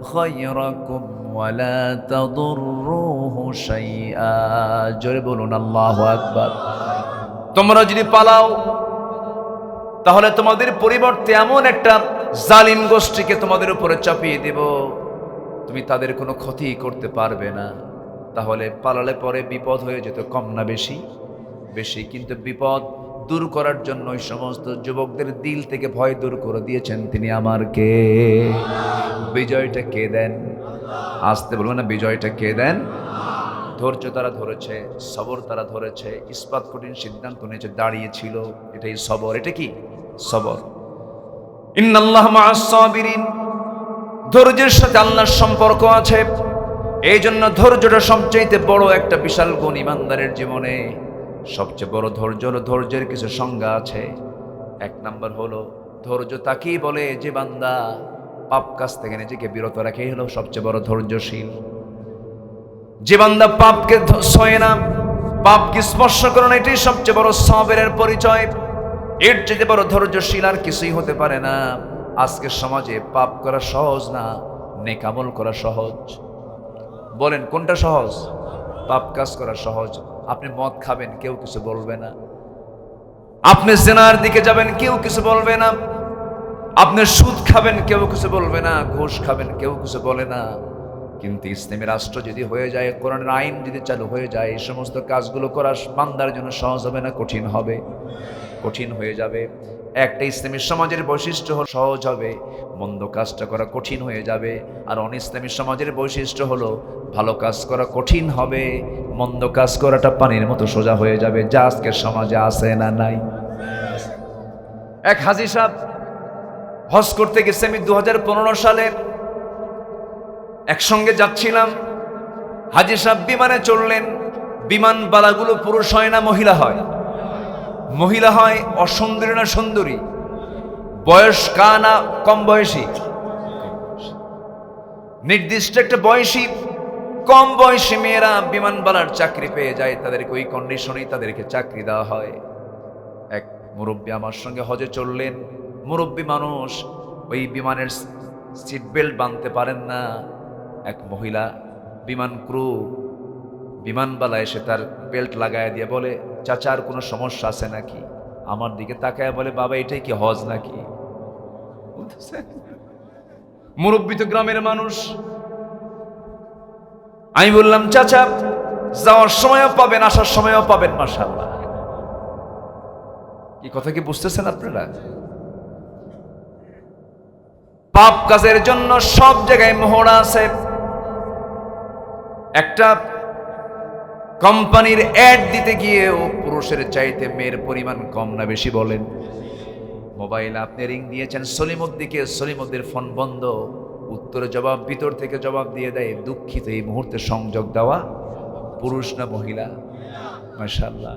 খায়রাকুম ওয়া লা তাদুররুহু শাইআ। জোরে বলুন আল্লাহু আকবার। তোমরা যদি পালাও তাহলে তোমাদের পরিবর্তে এমন একটা জালিম গোষ্ঠীকে তোমাদের উপরে চাপিয়ে দেব, তুমি তাদের কোনো ক্ষতি করতে পারবে না। তাহলে পালালে পরে বিপদ হয়ে যেত কম না বেশি? বেশি। কিন্তু বিপদ দূর করার জন্য ওই সমস্ত যুবকদের দিল থেকে ভয় দূর করে দিয়েছেন তিনি আমার কে? বিজয়টা কে দেন? আসতে বলবো না, বিজয়টা কে দেন? ধৈর্য তারা ধরেছে, সবর তারা ধরেছে, ইস্পাত কঠিন সিদ্ধান্ত নিয়েছে, দাঁড়িয়েছিল, এটাই সবর। এটা কি সবর? ইন্নাল্লাহ মা'আস সাবিরিন। ধৈর্যের সাথে আল্লাহর সম্পর্ক আছে। এই জন্য ধৈর্যটা সবচেয়ে বড় একটা বিশাল গুণ ইমানদারের জীবনে। সবচেয়ে বড় ধৈর্য হলো, ধৈর্যের কিছু সংজ্ঞা আছে। ১ নাম্বার হলো ধৈর্য তাকেই বলে যে বান্দা পাপ কাজ থেকে নিজেকে বিরত রাখে, হলো সবচেয়ে বড় ধৈর্যশীল। যে বান্দা পাপকে সয়ে না, পাপকে স্পর্শ করে না, এটাই সবচেয়ে বড় সাবরের পরিচয়। এর চেয়ে বড় ধৈর্যশীল আর কিছুই হতে পারে না। আজকের সমাজে পাপ করা সহজ না, নেক আমল করা সহজ। বলেন কোনটা সহজ? পাপ কাজ করা সহজ। আপনি মদ খাবেন, কেউ কিছু বলবে না। আপনি জিনার দিকে যাবেন, কেউ কিছু বলবে না। আপনি সুদ খাবেন, কেউ কিছু বলবে না। ঘুষ খাবেন, কেউ কিছু বলে না। কিন্তু ইসলামী রাষ্ট্র যদি হয়ে যায়, কোরআনের আইন যদি চালু হয়ে যায়, এই সমস্ত কাজগুলো করা বান্দার জন্য সহজ হবে না, কঠিন হবে? কঠিন হয়ে যাবে। একটা ইসলামী সমাজের বৈশিষ্ট্য হলো সহজ হবে, মন্দ কাজটা করা কঠিন হয়ে যাবে। আর অনিসলামী সমাজের বৈশিষ্ট্য হলো ভালো কাজ করা কঠিন হবে, মন্দ কাজ করাটা পানির মতো সোজা হয়ে যাবে। যা আজকের সমাজে আছে না নাই? এক হাজী সাহেব হজ করতে গেছে, আমি 2015 সালে একসঙ্গে যাচ্ছিলাম। হাজী সাহেব বিমানে চললেন। বিমান বালাগুলো পুরুষ হয় না মহিলা হয়? মহিলা হয়। অসুন্দরী না সুন্দরী? বয়স কানা কম বয়সী, নির্দিষ্ট একটা বয়সী কম বয়সী মেয়েরা বিমানবালার চাকরি পেয়ে যায়, তাদেরকে ওই কন্ডিশনেই তাদেরকে চাকরি দেওয়া হয়। এক মুরব্বী আমার সঙ্গে হজে চললেন, মুরব্বী মানুষ, ওই বিমানের সিট বেল্ট বাঁধতে পারেন না। এক মহিলা বিমান ক্রু, বিমানবালা এসে তার বেল্ট লাগায় দিয়ে বলে, চাচার কোনো সমস্যা আছে নাকি? আমার দিকে তাকায় বলে, বাবা এটাই কি হজ নাকি? মুরব্বী তো গ্রামের মানুষ। আমি বললাম, চাচা যাওয়ার সময়ও পাবেন, আসার সময়ও পাবেন, মাশাআল্লাহ। এই কথা কি বুঝতেছেন আপনারা? পাপ কাজের জন্য সব জায়গায় মোহরা আছে। একটা কোম্পানির অ্যাড দিতে গিয়েও পুরুষের চাইতে মেয়ের পরিমাণ কম না বেশি বলেন? মোবাইলে আপনি রিং দিয়েছেন সলিমুদ্দিকে, সলিমুদ্দির ফোন বন্ধ, উত্তরে জবাব, ভিতর থেকে জবাব দিয়ে দেয়, দুঃখিত এই মুহূর্তে সংযোগ দেওয়া পুরুষ না মহিলা? মাশাআল্লাহ।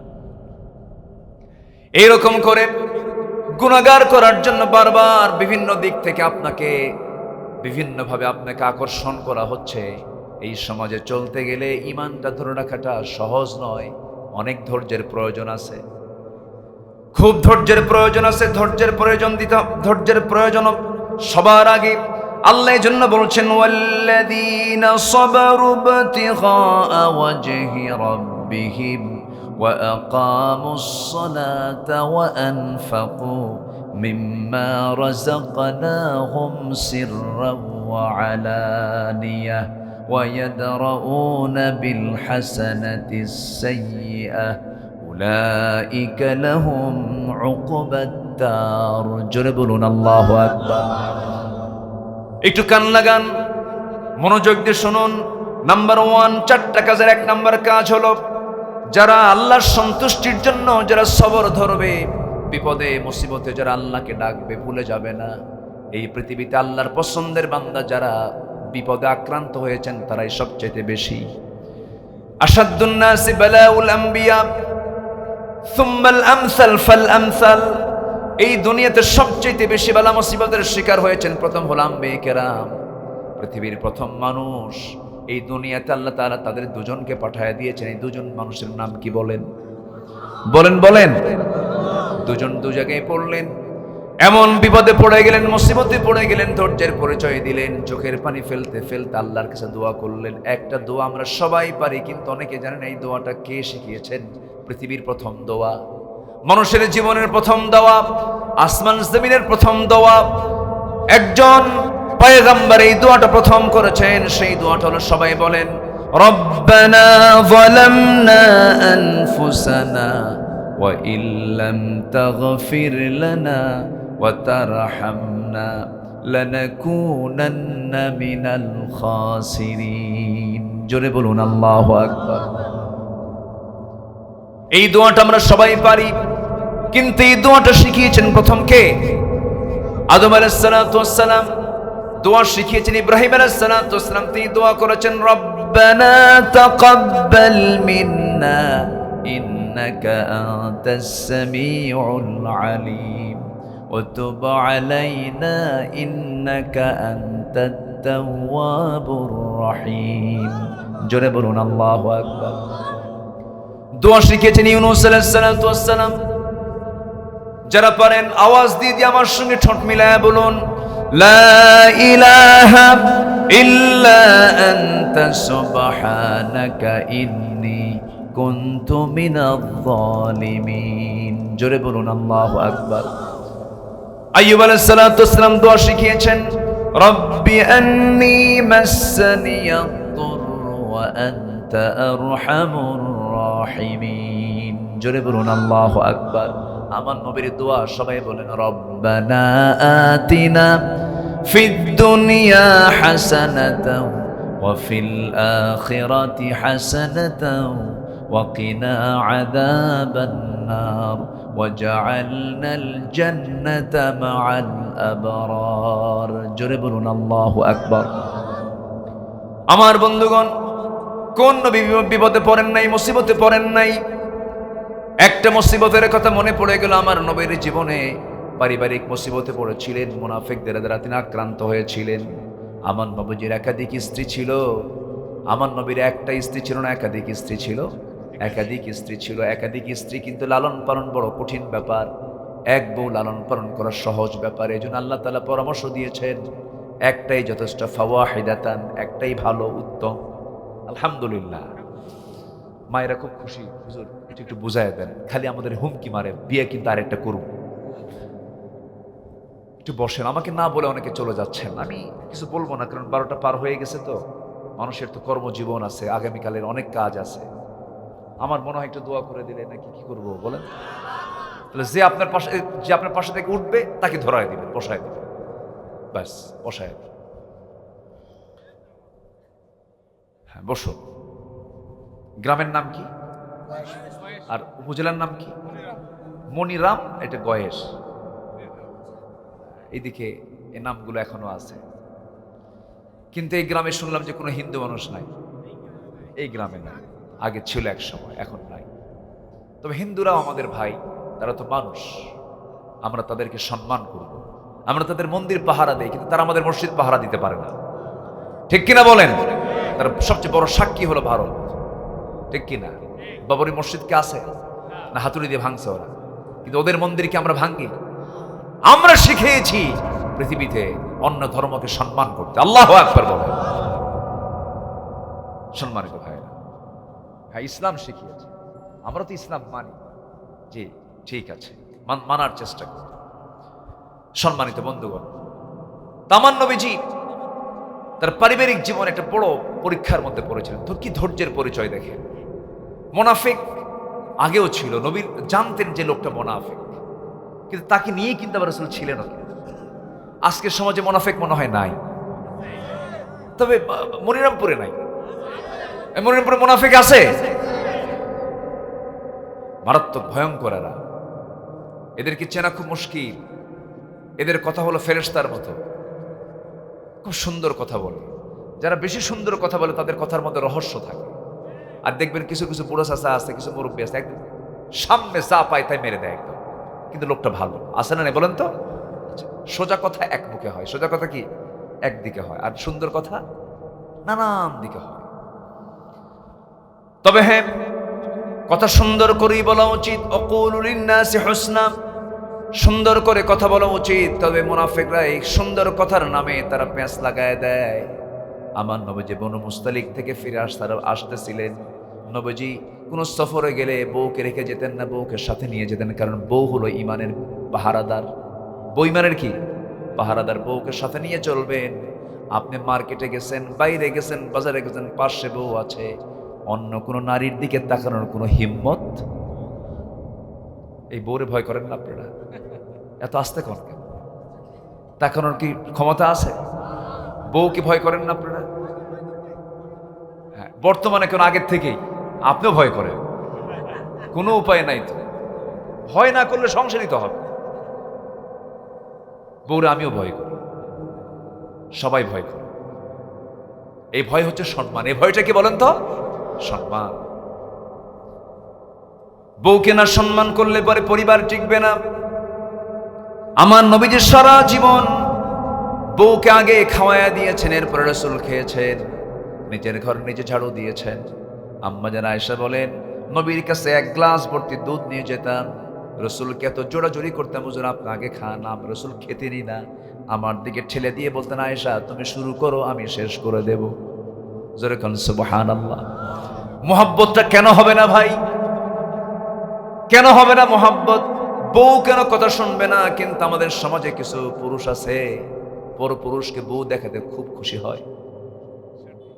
এইরকম করে গুনাহগার করার জন্য বারবার বিভিন্ন দিক থেকে আপনাকে বিভিন্নভাবে আপনাকে আকর্ষণ করা হচ্ছে। এই সমাজে চলতে গেলে ঈমানটা ধরে রাখাটা সহজ নয়, অনেক ধৈর্যের প্রয়োজন আছে, খুব ধৈর্যের প্রয়োজন আছে। ধৈর্যের প্রয়োজন সবার আগে আল্লাহ এই জন্য বলছেন, ওয়াল্লাযীনা সাবারু ইবতিগা ওয়াজহি রাব্বিহিম ওয়া আকামুস সালাতা ওয়া আনফাকু মিম্মা রাযাকনাহুম সিররান ওয়া আলানিয়া ওয়া ইয়াদরাউনা বিল হাসানাতিস সাইয়্যিআহ উলাইকা লাহুম উকবাদ দার। জোরে বলুন আল্লাহু আকবার। একটু কান লাগান, মনোযোগ দিয়ে শুনুন। নাম্বার 1, 4টা কাজের 1 নাম্বার কাজ হলো, যারা আল্লাহর সন্তুষ্টির জন্য যারা সবর ধরবে, বিপদে মুসিবতে যারা আল্লাহকে ডাকবে, ভুলে যাবে না। এই পৃথিবীতে আল্লাহর পছন্দের বান্দা যারা বিপদে আক্রান্ত হয়েছেন তারাই সবচেয়ে বেশি। আশাদ্দুন নাসি বালাউল আম্বিয়া সুম্মাল আমসাল ফাল আমসাল। এই দুনিয়াতে সবচেয়ে বেশি বালা মুসিবতের শিকার হয়েছেন প্রথম হলো আম্বিয়া কেরাম, পৃথিবীর প্রথম মানুষ। এই দুনিয়াতে আল্লাহ তাআলা তাদের দুজনকে পাঠিয়ে দিয়েছেন। এই দুজন মানুষের নাম কি বলেন? বলেন। দুজন দু জায়গায় পড়লেন, এমন বিপদে পড়ে গেলেন, মুসিবতে পড়ে গেলেন, ধৈর্যের পরিচয় দিলেন, চোখের পানি ফেলতে ফেলতে আল্লাহর কাছে দোয়া করলেন। একটা দোয়া আমরা সবাই পারি, কিন্তু অনেকে জানেন এই দোয়াটা কে শিখিয়েছেন? পৃথিবীর প্রথম দোয়া, মানুষের জীবনের প্রথম দোয়া, আসমান জমিনের প্রথম দোয়া, একজন পয়গম্বর এই দোয়াটা প্রথম করেছেন। সেই দোয়াটা হলো, সবাই বলেন, রব্বানা যালামনা আনফুসানা ওয়া ইল্লাম তাগফির লানা ওয়া তারহামনা লানাকুনান্না মিনাল খাসিরিন। জোরে বলুন আল্লাহু আকবার। এই দোয়াটা আমরা সবাই পারি, কিন্তু এই দোয়াটা শিখিয়েছেন প্রথম কে? আদম আলাইহিস সালাতু ওয়াস সালাম। দোয়া শিখিয়েছেন ইব্রাহিম আলাইহিস সালাতু ওয়াস সালাম। তিনি দোয়া করেছেন, রব্বানা তাকাব্বাল মিন্না ইন্নাকা আনতাস সামিউল আলিম ওয়া তুব আলাইনা ইন্নাকা আনতাত তাওয়াবুর রহিম। জোরে বলুন আল্লাহু আকবার। দোয়া শিখিয়েছেন ইউনূস আলাইহিস সালাতু ওয়াস সালাম। যারা পারেন আওয়াজ দিয়ে আমার সঙ্গে ঠোঁট মিলায়া বলুন, লা ইলাহা ইল্লা আনতা সুবহানাকা ইন্নী কুনতু মিনাজ জালিমিন। জোরে বলুন আল্লাহু আকবার। আইয়ুব আলাইহিস সালাতু ওয়াস সালাম দোয়া শিখিয়েছেন, রব্বি আন্নী মাসসানিয়াদ দুররু ওয়া আনতা আরহামুর রাহিমিন। জোরে বলুন আল্লাহু আকবার। আমার নবীর দোয়া সবাই বলেন, রব্বানা আতিনা ফিদ দুনিয়া হাসানাতাও ওয়া ফিল আখিরাতি হাসানাতাও ওয়া কিনা আযাবান নার ওয়াজআলনাল জান্নাতা মাআল আবরার। জোরে বলুন আল্লাহু আকবার। আমার বন্ধুগণ, কোন নবী বিপদে পড়েন নাই, মুসিবতে পড়েন নাই? একটা মুসিবতের কথা মনে পড়ে গেল আমার নবীর জীবনে। পারিবারিক মুসিবতে পড়েছিলেন, মুনাফিকদের দ্বারা তিনি আক্রান্ত হয়েছিলেন। আমার নবীজির একাধিক স্ত্রী ছিল। আমার নবীর একটা স্ত্রী ছিল না, একাধিক স্ত্রী ছিল। একাধিক স্ত্রী ছিল। একাধিক স্ত্রী কিন্তু লালন পালন বড় কঠিন ব্যাপার। এক বউ লালন পালন করা সহজ ব্যাপার। এই জন্য আল্লাহ তাআলা পরামর্শ দিয়েছেন একটাই যথেষ্ট, ফাওয়াহিদাতান, একটাই ভালো, উত্তম। আলহামদুলিল্লাহ। মায়েরা খুব খুশি, হুজুর একটু বুঝায় দেন, খালি আমাদের হুমকি মারে, বিয়ে কিন্তু আরেকটা করুন। একটু বসেন, আমাকে না বলে অনেকে চলে যাচ্ছেন, আমি কিছু বলবো না, কারণ 12টা পার হয়ে গেছে তো, মানুষের তো কর্মজীবন আছে, আগামীকালের অনেক কাজ আছে। আমার মনে হয় একটু দোয়া করে দিলে নাকি, কি করবো বলেন? তাহলে যে আপনার পাশে থেকে উঠবে তাকে ধরায় দিবেন, বসায় দিবেন, ব্যাস বসায় দিবেন। হ্যাঁ বসো। গ্রামের নাম কি আর উপজেলার নাম কি? মনিরাম, এটা গয়েশ। এইদিকে এই নামগুলো এখনো আছে, কিন্তু এই গ্রামে শুনলাম যে কোনো হিন্দু মানুষ নাই। এই গ্রামে নাই, আগে ছিল এক সময়, এখন নাই। তবে হিন্দুরাও আমাদের ভাই, তারা তো মানুষ, আমরা তাদেরকে সম্মান করব। আমরা তাদের মন্দির পাহারা দেই, কিন্তু তারা আমাদের মসজিদ পাহারা দিতে পারে না। ঠিক কিনা বলেন? তার সবচেয়ে বড় সাক্ষী হলো ভারত, ঠিক কিনা? বাবরি মসজিদকে আছে না, হাতুড়ি দিয়ে ভাঙছে ওরা, কিন্তু ওদের মন্দিরকে আমরা ভাঙি। আমরা শিখিয়েছি পৃথিবীতে অন্য ধর্মকে সম্মান করতে। আল্লাহু আকবার বলেন। সম্মানিত ভাইরা, হ্যাঁ ইসলাম শিখিয়েছে, আমরা তো ইসলাম মানি। জি ঠিক আছে, মানার চেষ্টা করি। সম্মানিত বন্ধুগণ, তামান নবীজি তার পারিবারিক জীবন একটা বড় পরীক্ষার মধ্যে পড়েছিলেন। তো কি ধৈর্যের পরিচয় দেখেন। মুনাফিক আগেও ছিল, নবীর জানতেন যে লোকটা মুনাফিক, কিন্তু তাকে নিয়ে কিন্তু আবার রাসূল ছিলেন। আজকের সমাজে মুনাফিক মনে হয় নাই, তবে মনিরামপুরে নাই। মনিরামপুরে মুনাফিক আছে, মারাত্মক ভয়ঙ্কর এরা। এদেরকে চেনা খুব মুশকিল। এদের কথা হলো ফেরেশতার মতো, খুব সুন্দর কথা বলে। যারা বেশি সুন্দর কথা বলে তাদের কথার মধ্যে রহস্য থাকে। আর দেখবেন কিছু কিছু বুড়ো চাচা আছে, কিছু মুরব্বী আছে, একদম সামনে যা পায় তাই মেরে দেয় একদম, কিন্তু লোকটা ভালো আছে না? বলেন তো। সোজা কথা এক মুখে হয়, সোজা কথা কি একদিকে হয়, আর সুন্দর কথা নানান দিকে হয়। তবে হ্যাঁ, কথা সুন্দর করেই বলা উচিত। অকুলু লিন্নাসি হুসনা, সুন্দর করে কথা বলা উচিত। তবে মুনাফিকরা এই সুন্দর কথার নামে তারা পেঁচ লাগায় দেয়। আমার নবীজি বনু মুস্তালিক থেকে ফিরে আসতেছিলেন। নবীজি কোন সফরে গেলে বউকে রেখে যেতেন না, বউকে সাথে নিয়ে যেতেন, কারণ বউ হলো ইমানের পাহারাদার। বউ ইমানের কি পাহারাদার, বউকে সাথে নিয়ে চলবেন। আপনি মার্কেটে গেছেন, বাইরে গেছেন, বাজারে গেছেন, পাশে বউ আছে, অন্য কোনো নারীর দিকে তাকানোর কোনো হিম্মত? এই বউরে ভয় করেন না আপনারা? এত আস্তে কন কেন? তাকানোর কি ক্ষমতা আছে? বউকে ভয় করেন না আপনারা? হ্যাঁ, বর্তমানে কেন, আগের থেকেই আপনিও ভয় করেন, কোনো উপায় নাই তো। ভয় না করলে সংসারিত হবে। বউরে আমিও ভয় করি, সবাই ভয় করে। এই ভয় হচ্ছে সম্মান। এই ভয়টা কি বলেন তো? সম্মান। বউকে না সম্মান করলে পরে পরিবার টিকবে না। আমার নবীজি সারা জীবন বউকে আগে খাওয়ায়া দিয়েছেন, এরপরে রাসূল খেয়েছেন। নিজের ঘর নিজে ঝাড়ু দিয়েছেন। আম্মা জান আয়েশা বলেন, নবীর কাছে এক গ্লাস ভর্তি দুধ নিয়ে যেতাম, রাসূলকে এত জোরাজোরি করতাম, হুজুর আপনি আগে খান। রাসূল খেতেনই না, আমার দিকে ঠেলে দিয়ে বলতেন, আয়েশা তুমি শুরু করো, আমি শেষ করে দেব। জোরে কোন সুবহানাল্লাহ। মুহাব্বতটা কেন হবে না ভাই? কেন হবে না মুহাব্বত? বউ কেন কথা শুনবে না? কিন্তু আমাদের সমাজে কিছু পুরুষ আছে, পর পুরুষকে বউ দেখাতে খুব খুশি হয়,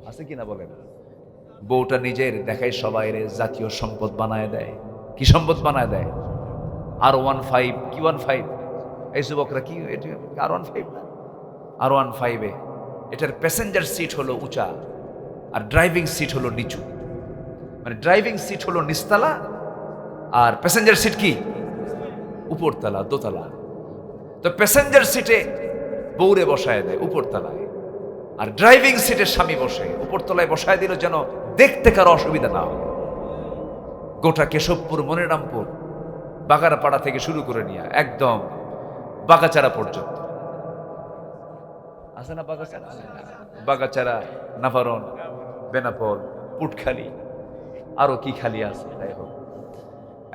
আছে কিনা বলেন? বউটা নিজের দেখায় সবাইরে জাতীয় সম্পদ বানায় দেয়। কি সম্পদ বানায় দেয়? R15, কি 15? এই যুবকরা কি R15 না, R15 এটার প্যাসেঞ্জার সিট হলো উঁচা আর ড্রাইভিং সিট হলো নিচু। মানে ড্রাইভিং সিট হলো নিচতলা আর প্যাসেঞ্জার সিট কি উপরতলা, দোতলা। তো প্যাসেঞ্জার সিটে বউরে বসায় দেয় উপরতলায়, আর ড্রাইভিং সিটে স্বামী বসে উপরতলায় বসায় দিল, যেন দেখতে কারো অসুবিধা না হয়। গোটা কেশবপুর, মনিরামপুর, বাগারপাড়া থেকে শুরু করে নিয়ে একদম বাগাচারা পর্যন্ত আছে না? বাগাচারা, বাগাচারা, নাভারন, বেনাপোল, পুটখালি, আরো কি খালি আছে, তাই হোক,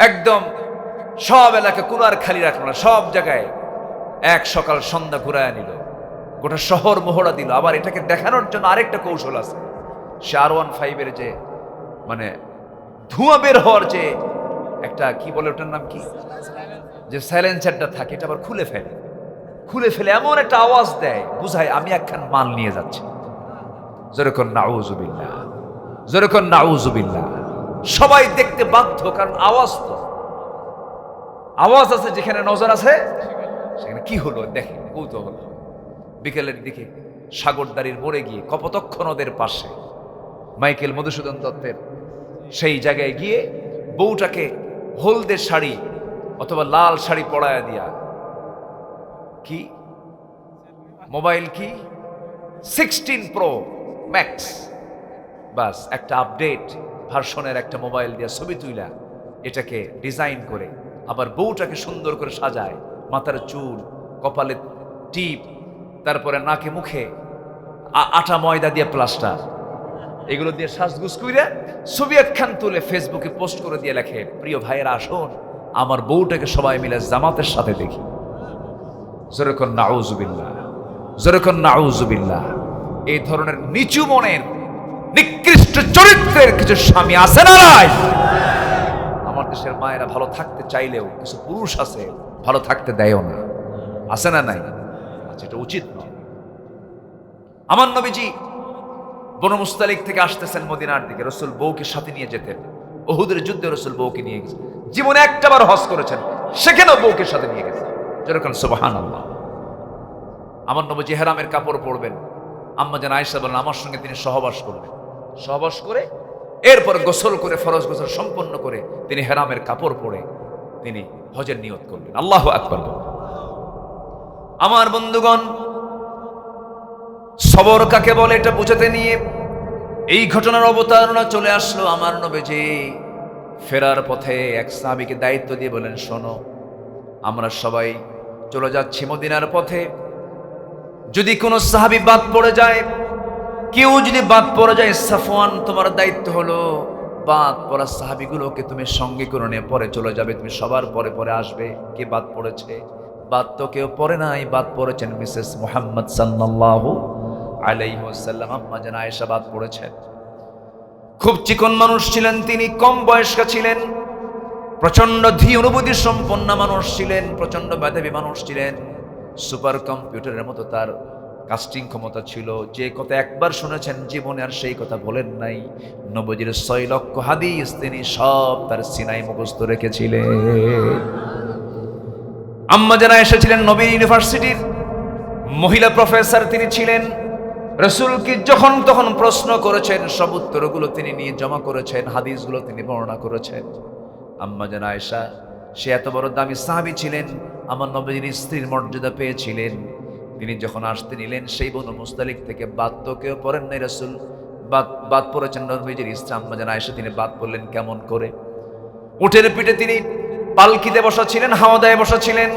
একদম সব এলাকা কোনো আর খালি রাখলো না, সব জায়গায় এক সকাল সন্ধ্যা ঘুরায় নিল, গোটা শহর মোহরা দিল। আবার এটাকে দেখানোর জন্য আরেকটা কৌশল আছে, সে R15 যে মানে ধোঁয়া বের হওয়ার যে একটা কি বলে ওটার নাম কি, যে সাইলেন্সারটা থাকে, এটা আবার খুলে ফেলে এমন একটা আওয়াজ দেয়, বুঝায় আমি একখান মাল নিয়ে যাচ্ছি। যেরকম নাউজুবিল্লাহ, যেরকম নাউজুবিল্লাহ, সবাই দেখতে বাধ্য, কারণ আওয়াজ আছে, যেখানে নজর আছে সেখানে কি হলো দেখে কৌতূহল। বিকেলের দিকে সাগরদারির মোড়ে গিয়ে কপোতক্ষ নদের পাশে মাইকেল মধুসূদন দত্তের সেই জায়গায় গিয়ে বউটাকে হলদে শাড়ি অথবা লাল শাড়ি পরায়া দিয়া, কি মোবাইল কি 16 Pro Max, বাস একটা আপডেট ভার্সনের একটা মোবাইল দিয়া ছবি তুইলা এটাকে ডিজাইন করে, আবার বউটাকে সুন্দর করে সাজায়, মাথার চুল, কপালে টিপ, তারপরে নাকে মুখে আটা ময়দা দিয়ে প্লাস্টার, এগুলো দিয়ে সাজগুজ কইরা ছবি একখান তুলে ফেসবুকে পোস্ট করে দিয়ে লেখে, প্রিয় ভাইয়েরা আসুন আমার বউটাকে সবাই মিলে জামাতের সাথে দেখি। যেরকম নাউজুবিল্লাহ, যেরকম নাউজুবিল্লাহ। এই ধরনের নিচু মনের নিকৃষ্ট চরিত্রের কিছু স্বামী আছে না নাই? আমার দেশের মায়েরা ভালো থাকতে চাইলেও কিছু পুরুষ আছে ভালো থাকতে দেয়ও না, আছে না নাই? আচ্ছা, এটা উচিত নয়। আমার নবীজি বনু মুস্তালিক থেকে আসতেছেন মদিনার দিকে, রসুল বউকে সাথে নিয়ে যেতেন। উহুদের যুদ্ধে রসুল বউকে নিয়ে গেছেন, জীবনে একটাবার হজ করেছেন, সেখানেও বউকে সাথে নিয়ে গেছেন। যেরকম সুবহানাল্লাহ। আমার নবীজি হেরামের কাপড় পরবেন, আম্মা জান আয়েশা বলেন আমার সঙ্গে তিনি সহবাস করবেন, সহবাস করে এরপর গোসল করে ফরজ গোসল সম্পন্ন করে তিনি হেরামের কাপড় পরে তিনি হজের নিয়ত করলেন। আল্লাহু আকবার। আমার বন্ধুগণ, সবর কাকে বলে এটা বুঝাতে নিয়ে এই ঘটনার অবতারণা চলে আসলো। আমার নবীজি ফেরার পথে এক সাহাবীকে দায়িত্ব দিয়ে বলেন, শোনো, আমরা সবাই চলে যাচ্ছি মদিনার পথে, যদি কোনো সাহাবী বাদ পড়ে যায়, কেউ যদি বাদ পড়ে যায়, সাফওয়ান তোমার দায়িত্ব হলো বাদ পড়া সাহাবীগুলোকে তুমি সঙ্গে করে নিয়ে পরে চলে যাবে, তুমি সবার পরে পরে আসবে। কে বাদ পড়েছে? বাদ তো কেউ পড়ে নাই, বাদ পড়েছেন মিসেস মুহাম্মদ সাল্লাল্লাহু আলাইহি ওয়াসাল্লাম, আম্মা জান আয়েশা বাদ পড়েছেন। খুব চিকন মানুষ ছিলেন তিনি, কম বয়স্কা ছিলেন, প্রচন্ড ধী অনুভূতি সম্পন্ন মানুষ ছিলেন, প্রচন্ড মেধাবী মানুষ ছিলেন, সুপার কম্পিউটারের মতো তার কাস্টিং ক্ষমতা ছিল। যে কথা একবার শুনেছেন জীবনে আর সেই কথা বলেন নাই। নবীজির 6 লক্ষ হাদিস তিনি সব তার সিনায় মুখস্থ রেখেছিলেন। আম্মা জান আয়েশা ছিলেন নবীর ইউনিভার্সিটির মহিলা প্রফেসর, তিনি ছিলেন। রাসূলকে যখন তখন প্রশ্ন করেছেন, সব উত্তরগুলো তিনি নিয়ে জমা করেছেন, হাদিসগুলো তিনি বর্ণনা করেছেন। আম্মা জান আয়েশা সে এত বড় দামি সাহাবী ছিলেন, আমার নবীর স্ত্রীর মর্যাদা পেয়েছিলেন। তিনি যখন আসতে নিলেন সেই বনু মুস্তালিক থেকে বাদ তো কেউ পড়েন নাই, রাসূল বাদ পড়েছেন নবীজির স্ত্রী আম্মা জান আয়েশা, তিনি বাদ পড়লেন কেমন করে? উটের পিঠে তিনি পালকিতে বসা ছিলেন, হাওদায় বসা ছিলেন।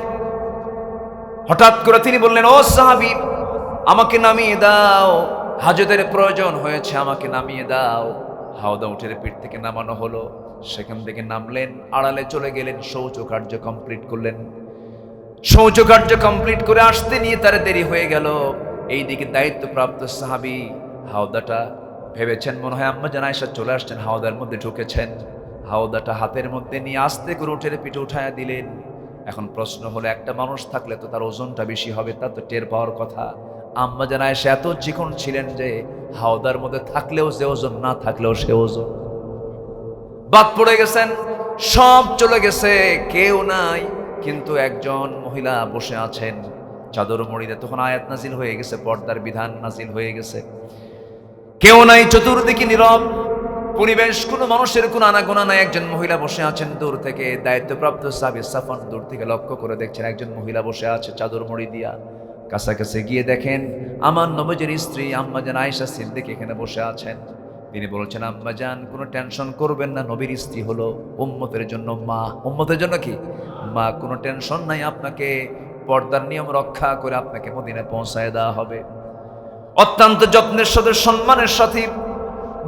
হঠাৎ করে তিনি বললেন, ও সাহাবী, আমাকে নামিয়ে দাও, হাজতের প্রয়োজন হয়েছে, আমাকে নামিয়ে দাও। হাওদা উটের পিঠ থেকে নামানো হলো, সেখান থেকে নামলেন, আড়ালে চলে গেলেন, শৌচ কার্য কমপ্লিট করলেন। শৌচ কার্য কমপ্লিট করে আসতে নিয়ে তার দেরি হয়ে গেল। এইদিকে দায়িত্বপ্রাপ্ত সাহাবী হাওদাটা ভেবেছেন মনে হয় আম্মা জান আয়েশা চলে আসছেন, হাওদার মধ্যে ঢুকেছেন। হাওদাটা হাতের মধ্যে নিয়ে আস্তে করে উটের পিঠে উঠায়া দিলেন। এখন প্রশ্ন হলো, একটা মানুষ থাকলে তো তার ওজনটা বেশি হবে, তার তো টের পাওয়ার কথা। আম্মা জান আয়েশা এত চিকন ছিলেন যে হাওদার মধ্যে থাকলেও যে ওজন, না থাকলেও সে ওজন। বাদ পড়ে গেছেন, সব চলে গেছে, কেউ নাই, কিন্তু একজন মহিলা বসে আছেন চাদর মুড়িতে। তখন আয়াত নাজিল হয়ে গেছে, পর্দার বিধান নাজিল হয়ে গেছে। কেউ নাই, চতুর্দিকে নীরব পরিবেশ, কোনো মানুষের কোনো আনাগোনা নাই। একজন মহিলা বসে আছেন, দূর থেকে দায়িত্বপ্রাপ্ত সাহাবী সাফওয়ান দূর থেকে লক্ষ্য করে দেখছেন একজন মহিলা বসে আছে চাদর মুড়ি দিয়া। কাছাকাছি গিয়ে দেখেন আমার নবীজির স্ত্রী আম্মা জান আয়েশা সিদ্দিক এখানে বসে আছেন। তিনি বলছেন, আম্মা জান কোনো টেনশন করবেন না, নবীর স্ত্রী হলো উম্মতের জন্য মা। উম্মতের জন্য কি? মা। কোনো টেনশন নাই, আপনাকে পর্দার নিয়ম রক্ষা করে আপনাকে মদিনায় পৌঁছায় দেওয়া হবে। অত্যন্ত যত্নের সাথে সম্মানের সাথে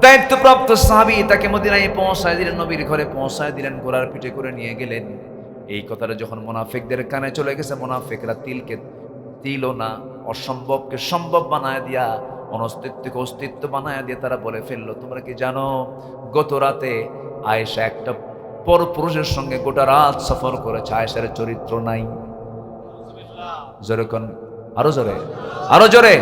দায়িত্বপ্রাপ্ত সাহাবী তাকে মদিনায় পৌঁছায় দিলেন, নবীর ঘরে পৌঁছায় দিলেন, ঘোড়ার পিঠে করে নিয়ে গেলেন। এই কথাটা যখন মুনাফিকদের কানে চলে গেছে, মুনাফিকরা তিলকে তিলও না, অসম্ভবকে সম্ভব বানায় দিয়া, অনস্তিত্বকে অস্তিত্ব বানায় দিয়ে তারা বলে ফেললো, তোমরা কি জানো গত রাতে আয়েশা একটা পরপুরুষের সঙ্গে গোটা রাত সফর করেছে, আয়েশার চরিত্র নাই। জোরে কোন, আরো জোরে, আরো জোরে।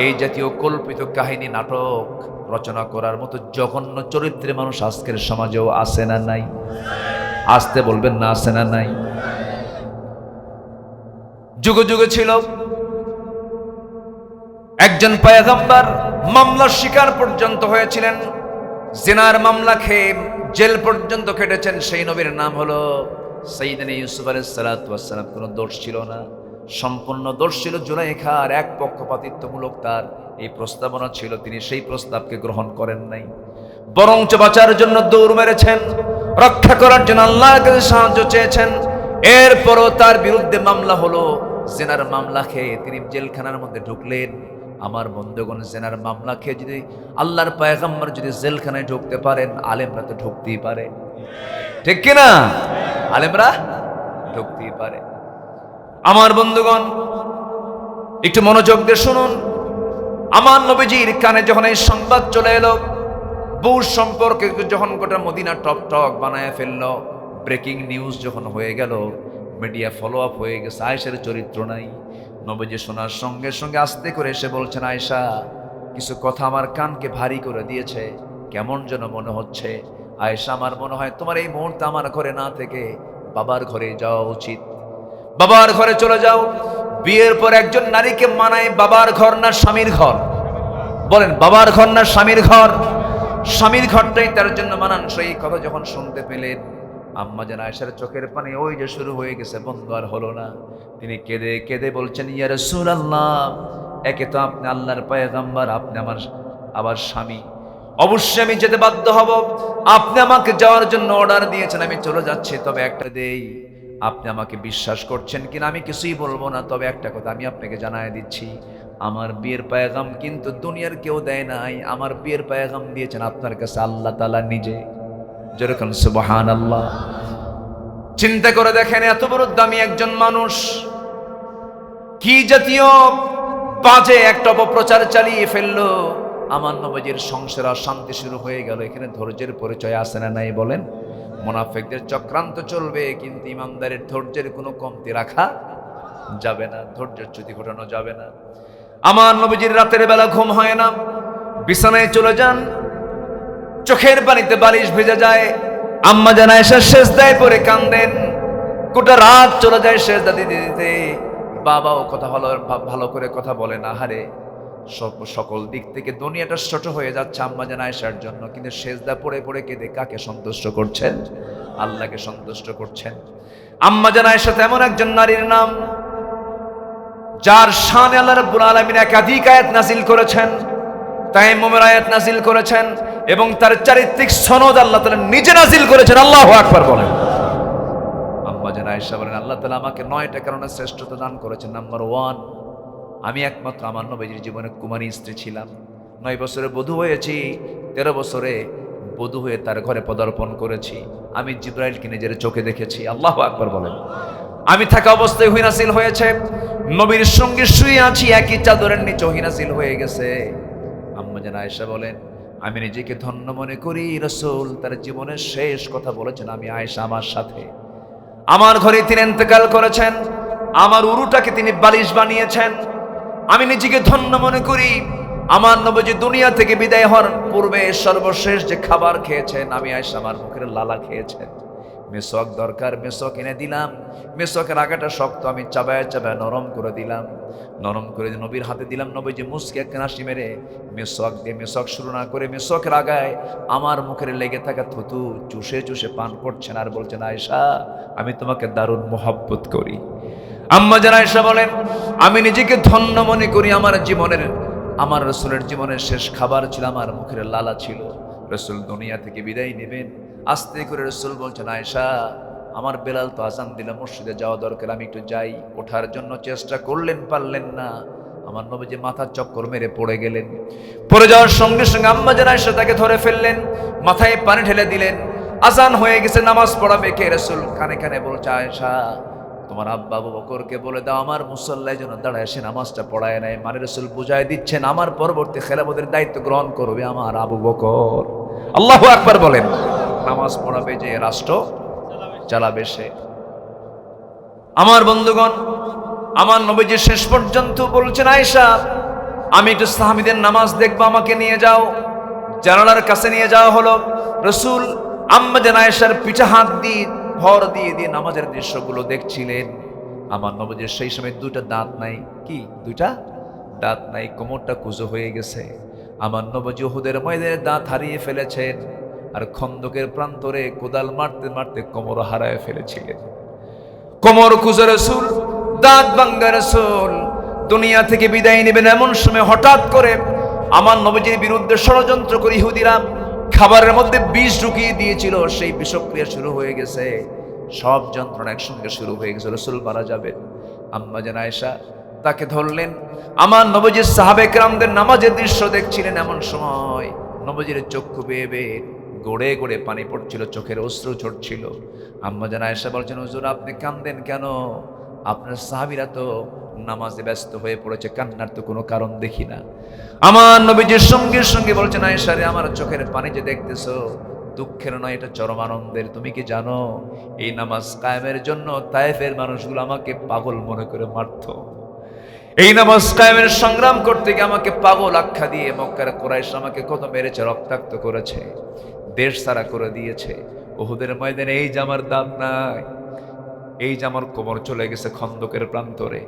এই জাতীয় কল্পিত কাহিনী নাটক রচনা করার মতো জঘন্য চরিত্রের মানুষ আজকের সমাজেও আছে না নাই? আসতে বলবেন না, আছে না নাই? যুগে যুগে ছিল একজন পয়গম্বর, মামলার শিকার পর্যন্ত হয়েছিলেন, জিনার মামলা খেয়ে জেল পর্যন্ত কেটেছেন। সেই নবীর নাম হলো সাইয়েদনা ইউসুফ আলাইহিস সালাতু ওয়াস সালাম। কোনো দোষ ছিল না, সম্পূর্ণ দোষ ছিল জুলাইখার, এক পক্ষপাতিত্বমূলক তার এই প্রস্তাবনা ছিল, তিনি সেই প্রস্তাবকে গ্রহণ করেন নাই, বরঞ্চ বাঁচার জন্য দৌড় মেরেছেন, রক্ষা করার জন্য আল্লাহর কাছে সাহায্য চেয়েছেন। এরপরও তার বিরুদ্ধে মামলা হলো, জিনার মামলা খেয়ে তিনি জেলখানার মধ্যে ঢুকলেন। আমার বন্ধুগণ, জিনার মামলা খেয়ে যদি আল্লাহর পয়গম্বর যদি জেলখানায় ঢুকতে পারেন, আলেমরা তো ঢুকতেই পারে, ঠিক কিনা? আলেমরা ঢুকতেই পারে। আমার বন্ধুগণ, একটু মনোযোগ দিয়ে শুনুন। আমার নবীজির কানে যখন এই সংবাদ চলে এলো, বউ সম্পর্কে যখন গোটা মদিনা টপ টক বানায় ফেললো, ব্রেকিং নিউজ যখন হয়ে গেল, মিডিয়া ফলো আপ হয়ে গেছে, আয়েশার চরিত্র নাই। নবীজি শোনার সঙ্গে সঙ্গে আস্তে করে এসে বলছেন, আয়েশা, কিছু কথা আমার কানকে ভারী করে দিয়েছে, কেমন যেন মনে হচ্ছে। আয়েশা, আমার মনে হয় তোমার এই মুহূর্তে আমার ঘরে না থেকে বাবার ঘরে যাওয়া উচিত, বাবার ঘরে চলে যাও। বিয়ের পর একজন নারীকে মানায় বাবার ঘর না স্বামীর ঘর? বলেন, বাবার ঘর না স্বামীর ঘর? স্বামীর ঘরটাই তার জন্য মানানসই। এই কথা যখন শুনতে পেলেন, আম্মা জান আয়েশার চোখের পানি ওই যে শুরু হয়ে গেছে, বন্ধ আর হলো না। তিনি কেঁদে কেঁদে বলছেন, ইয়া রাসূলুল্লাহ, একে তো আপনি আল্লাহর পয়গম্বর, আপনি আমার আবার স্বামী, অবশ্যই আমি যেতে বাধ্য হব। আপনি আমাকে যাওয়ার জন্য অর্ডার দিয়েছেন, আমি চলে যাচ্ছি। তবে একটা দেই, আপনি আমাকে বিশ্বাস করছেন কিনা আমি কিছুই বলবো না, তবে একটা কথা আমি আপনাকে জানায় দিচ্ছি, আমার বিয়ের পয়গাম কিন্তু দুনিয়ার কেউ দেয় নাই, আমার বিয়ের পয়গাম দিয়েছেন আপনার কাছে আল্লাহ তাআলা নিজে। যেরকম সুবহানাল্লাহ। চিন্তা করে দেখেন, এত বড় দামি একজন মানুষ কি জাতীয় বাজে একটা অপপ্রচার চালিয়ে ফেললো। আমার নবীজির সংসার শান্তি শুরু হয়ে গেল। এখানে ধৈর্যের পরিচয় আছে না নাই বলেন? মুনাফিকদের চক্রান্ত চলবে, কিন্তু ইমানদারের ধৈর্যের কোনো কমতি রাখা যাবে না, ধৈর্যের চ্যুতি ঘটানো যাবে না। আমার নবীজির রাতের বেলা ঘুম হয় না, বিছানায় চলে যান, চোখের পানিতে বালিশ ভেজে যায়। আম্মা জান আয়েশা সেজদায় পড়ে কাঁদেন, গোটা রাত চলে যায় সেজদা দিতে দিতে। বাবাও কথা ভালো করে কথা বলে না, হারে সকল দিক থেকে দুনিয়াটা ছোট হয়ে যাচ্ছে আম্মা জান আয়েশার জন্য, কিন্তু সেজদা পড়ে পড়ে কেঁদে কাকে সন্তুষ্ট করছেন? আল্লাহকে সন্তুষ্ট করছেন। আম্মা জান আয়েশা এমন একজন নারীর নাম, যার শানে আল্লাহ রাব্বুল আলামিন একাধিক আয়াত নাযিল করেছেন, তায়াম্মুমের আয়াত নাযিল করেছেন, এবং তার চারিত্রিক সনদ আল্লাহ তাআলা নিজে নাযিল করেছেন। আল্লাহু আকবার বলেন। আম্মা জান আয়েশা বলেন, আল্লাহ তাআলা আমাকে 9টা কারণে শ্রেষ্ঠতা দান করেছেন। নাম্বার 1, আমি একমাত্র আমার নবীজির জীবনে কুমারী স্ত্রী ছিলাম। 9 বছরে বধূ হয়েছি, 13 বছরে বধূ হয়ে তার ঘরে পদার্পণ করেছি। আমি জিবরাইলকে নিজের চোখে দেখেছি। আল্লাহু আকবার বলেন। আমি থাকা অবস্থায় ওহী নাযিল হয়েছে, নবীর সঙ্গে শুয়ে আছি, একই চাদরের নিচে ওহী নাযিল হয়ে গেছে। আম্মা জান আয়েশা বলেন, আমি নিজেকে ধন্য মনে করি, রাসূল তার জীবনের শেষ কথা বলেছেন আমি আয়েশা আমার সাথে। আমার ঘরে তিনি ইন্তেকাল করেছেন, আমার উরুটাকে তিনি বালিশ বানিয়েছেন। আমি নিজেকে ধন্য মনে করি, আমার নবীজি দুনিয়া থেকে বিদায় হওয়ার পূর্বে সর্বশেষ যে খাবার খেয়েছেন, আমি আয়েশা আমার মুখের লালা খেয়েছেন। মেসওয়াক দরকার, মেসওয়াক এনে দিলাম, মেসওয়াকের আগাটা শক্ত, আমি চাবায় চাবায় নরম করে দিলাম, নরম করে নবীর হাতে দিলাম। নবীজি মুস্কি একটা হাসি মেরে মেসওয়াক দিয়ে, মেসওয়াক শুরু না করে মেসওয়াকের আগায় আমার মুখের লেগে থাকা থুতু চুষে চুষে পান করছেন, আর বলছেন, আয়েশা আমি তোমাকে দারুণ মোহাব্বত করি। আম্মা জান আয়েশা বলেন, আমি নিজেকে ধন্য মনে করি, আমার রাসূলের জীবনের শেষ খাবার ছিল আমার মুখের লালা ছিল। রাসূল দুনিয়া থেকে বিদায় নেবেন, আস্তে করে রাসূল বলছেন, আয়েশা আমার বেলাল তো আজান দিলে মসজিদে যাওয়া দরকার, আমি একটু যাই। ওঠার জন্য চেষ্টা করলেন, পারলেন না। আমার নবীজি মাথার চক্কর মেরে পড়ে গেলেন। পড়ে যাওয়ার সঙ্গে সঙ্গে আম্মা জান আয়েশা তাকে ধরে ফেললেন, মাথায় পানি ঢেলে দিলেন। আজান হয়ে গেছে, নামাজ পড়াবে কে? রাসূল কানে কানে বলছে, আয়েশা তোমার আব্বা আবু বকরকে বলে দাও আমার মুসল্লায় যেন দাঁড়ায় সে নামাজটা পড়ায় নেয়। মানে রাসূল বুঝায় দিচ্ছেন আমার পরবর্তী খেলাফতের দায়িত্ব গ্রহণ করবে আমার আবু বকর। আল্লাহু আকবার বলেন। নামাজ পড়াবে যে, রাষ্ট্র চালাবে সে। আমার বন্ধুগণ, আমার নবীজি শেষ পর্যন্ত বলছেন, আয়েশা আমি একটু সাহাবীদের নামাজ দেখবো, আমাকে নিয়ে যাও। জানালার কাছে নিয়ে যাওয়া হলো। রাসূল আম্মা জান আয়েশার পিঠে হাত দিয়ে ভর দিয়ে দিয়ে নামাজের দৃশ্যগুলো দেখছিলেন। আমার নবীজির সেই সময় দুইটা দাঁত নাই। কি দুইটা দাঁত নাই, কোমরটা কুঁজো হয়ে গেছে। আমার নবীজি উহুদের ময়দানে দাঁত হারিয়ে ফেলেছেন, আর খন্দকের প্রান্তরে কোদাল মারতে মারতে কোমর হারায় ফেলেছিলেন। কোমর কুঁজো রাসূল, দাঁত ভাঙ্গা রাসূল দুনিয়া থেকে বিদায় নেবেন এমন সময় হঠাৎ করে আমার নবীজির বিরুদ্ধে ষড়যন্ত্র করে ইহুদিরা খাবারের মধ্যে বিষ ঢুকিয়ে দিয়েছিল, সেই বিষক্রিয়া শুরু হয়ে গেছে। সব যন্ত্রণা একসঙ্গে শুরু হয়ে গেছে, রাসূল মারা যাবেন। আম্মা জান আয়েশা তাকে ধরলেন। আমার নবীজির সাহাবে কেরামদের নামাজের দৃশ্য দেখছিলেন, এমন সময় নবীজির চক্ষু বেয়ে বেয়ে গড়ে গড়ে পানি পড়ছিল, চোখের অশ্রু ঝরছিল। আম্মা জান আয়েশা বলছেন, হুজুর আপনি কাঁদেন কেন? আপনার সাহাবীরা তো নামাজে ব্যস্ত হয়ে পড়েছে, কান্নার তো কোনো কারণ দেখি না। আমার নবীজির সঙ্গে সঙ্গে বলছেন, আয়েশা রে আমার চোখের পানি যে দেখতেছো দুঃখের নয়, এটা চরম আনন্দের। তুমি কি জানো এই নামাজ কায়েমের জন্য তায়েফের মানুষগুলো আমাকে পাগল মনে করে মারতো। এই নামাজ কায়েমের সংগ্রাম করতে গিয়ে আমাকে পাগল আখ্যা দিয়ে মক্কার কুরাইশ আমাকে কত মেরেছে, রক্তাক্ত করেছে, দেশ ছাড়া করে দিয়েছে। উহুদের ময়দানে এই যে আমার দাঁত নাই, এই যে আমার কোমর চলে গেছে খন্দকের প্রান্তরে,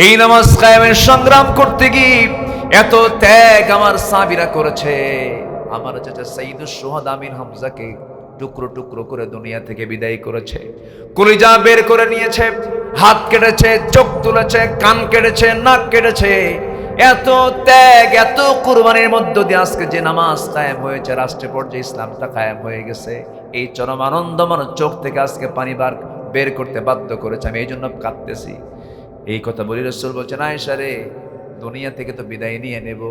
এই নামাজ কায়েমের সংগ্রাম করতে গিয়ে এত ত্যাগ আমার সাহাবীরা করেছে। আমার চাচা সাইয়্যিদুশ শুহাদা আমির হামজাকে টুকরো টুকরো করে দুনিয়া থেকে বিদায় করেছে, কলিজা বের করে নিয়েছে, হাত কেটেছে, চোখ তুলেছে, কান কেটেছে, নাক কেটেছে। এত ত্যাগ, এত কুরবানির মধ্য দিয়ে আজকে যে নামাজ কায়েম হয়েছে, রাষ্ট্রের পর্যায়ে ইসলামটা কায়েম হয়ে গেছে। এই চরম আনন্দ আমার চোখ থেকে আজকে পানি বের করতে বাধ্য করেছে, আমি এই জন্য কাঁদতেছি। এই কথা বলি রাসূল বলছেন, আয়েশা রে দুনিয়া থেকে তো বিদায় নিয়ে নেব,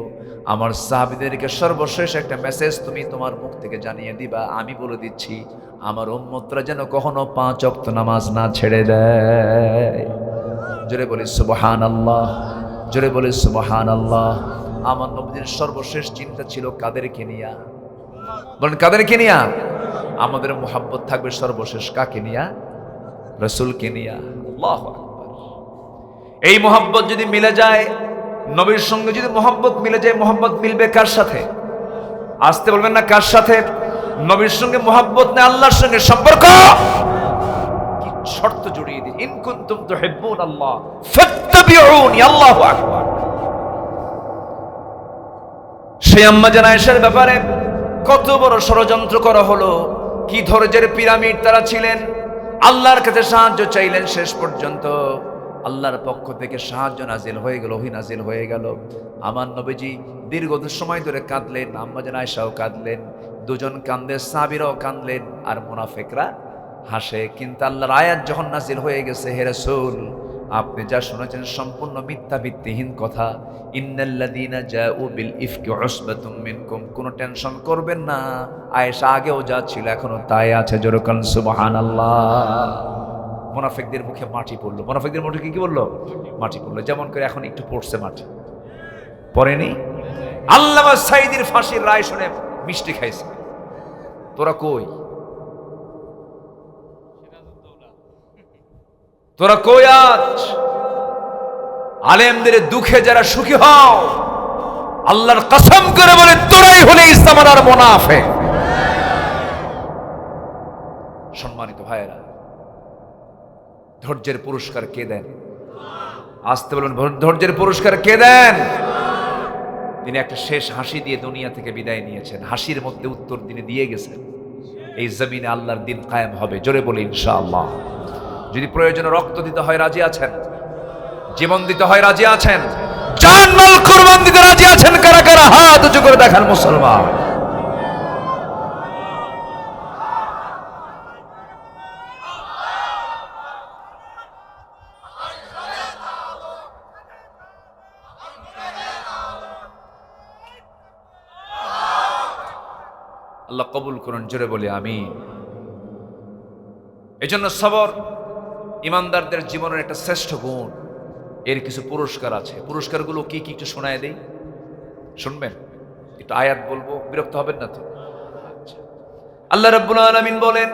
আমার সাহাবীদেরকে সর্বশেষ একটা মেসেজ তুমি তোমার মুখ থেকে জানিয়ে দিবা। আমি বলে দিচ্ছি, আমার উম্মতরা যেন কখনো 5 ওয়াক্ত নামাজ না ছেড়ে দেয়। জোরে বলি সুবহানাল্লাহ, জোরে বলি সুবহানাল্লাহ। আমার নবীর সর্বশেষ চিন্তা ছিল কাদেরকে নিয়া? বলেন কাদেরকে নিয়া? আমাদের মুহাব্বত থাকবে সর্বশেষ কাকে নিয়া? রাসূলকে নিয়া। আল্লাহু আকবার। এই মুহাব্বত যদি মিলে যায়, নবীর সঙ্গে যদি মুহাব্বত মিলে যায়, মুহাব্বত মিলবে কার সাথে? আসতে বলবেন না কার সাথে? নবীর সঙ্গে মুহাব্বত না আল্লাহর সঙ্গে সম্পর্ক। কি শর্ত জড়িয়ে দিই, ইন কুনতুম তুহিব্বুন আল্লাহ ফাত্তাবিউনি। আল্লাহু আকবার। সেই আম্মা জান আয়েশার ব্যাপারে কত বড় ষড়যন্ত্র করা হলো, কি ধৈর্যের পিরামিড তারা ছিলেন। আল্লাহর কাছে সাহায্য চাইলেন, শেষ পর্যন্ত আল্লাহর পক্ষ থেকে সাহায্য নাজিল হয়ে গেল, ওহী নাজিল হয়ে গেল। আমার নবীজি দীর্ঘ সময় ধরে কাঁদলেন, আম্মা জান আয়েশাও কাঁদলেন, দুজন কাঁদলেন, সাহাবীরাও কাঁদলেন, আর মুনাফিকরা হাসে। কিন্তু আল্লাহর আয়াত যখন নাজিল হয়ে গেছে, হে রাসূল আপনি যা শুনেছেন সম্পূর্ণ মিথ্যা, ভিত্তিহীন কথা। ইন্নাল্লাযীনা জাউ বিল ইফকি উসবাতুম মিনকুম, কোনো টেনশন করবেন না, আয়েশা আগেও যা ছিল এখনো তাই আছে। জোরে বলেন সুবহানাল্লাহ। মুনাফিকদের মুখে মাটি পড়লো। মুনাফিকদের মুখে কি বললো? মাটি পড়লো। যেমন করে এখন একটু পড়ছে মাটি, পড়েনি? আল্লামা সাঈদীর ফাঁসির রায় শুনে মিষ্টি খাইছে। তোরা কই? তোরা কই আজ? আলেমদের দুঃখে যারা সুখী হও, আল্লাহর কসম করে বলে তোরাই হলে ইসলামের আর মুনাফিক। সম্মানিত ভাইয়েরা, ধৈর্যের পুরস্কার কে দেন? আসতে বলুন, ধৈর্যের পুরস্কার কে দেন? তিনি একটা শেষ হাসি দিয়ে দুনিয়া থেকে বিদায় নিয়েছেন। হাসির মধ্যে উত্তর তিনি দিয়ে গেছেন, এই জমিনে আল্লাহর দিন কায়েম হবে। জোরে বলি ইনশাআল্লাহ। যদি প্রয়োজনে রক্ত দিতে হয় রাজি আছেন? জীবন দিতে হয় রাজি আছেন? জান মাল কুরবান দিতে রাজি আছেন? কারা কারা হাত উঁচু করে দেখান মুসলমান। আল্লাহ কবুল করুন, জোরে বলি আমিন। এজন্য সবর ইমানদারদের জীবনের একটা শ্রেষ্ঠ গুণ। এর কিছু পুরস্কার আছে। পুরস্কারগুলো কি কি একটু শোনায় দেই, শুনবেন? একটু আয়াত বলবো, বিরক্ত হবেন না তো? আল্লাহ রাব্বুল আলামিন বলেন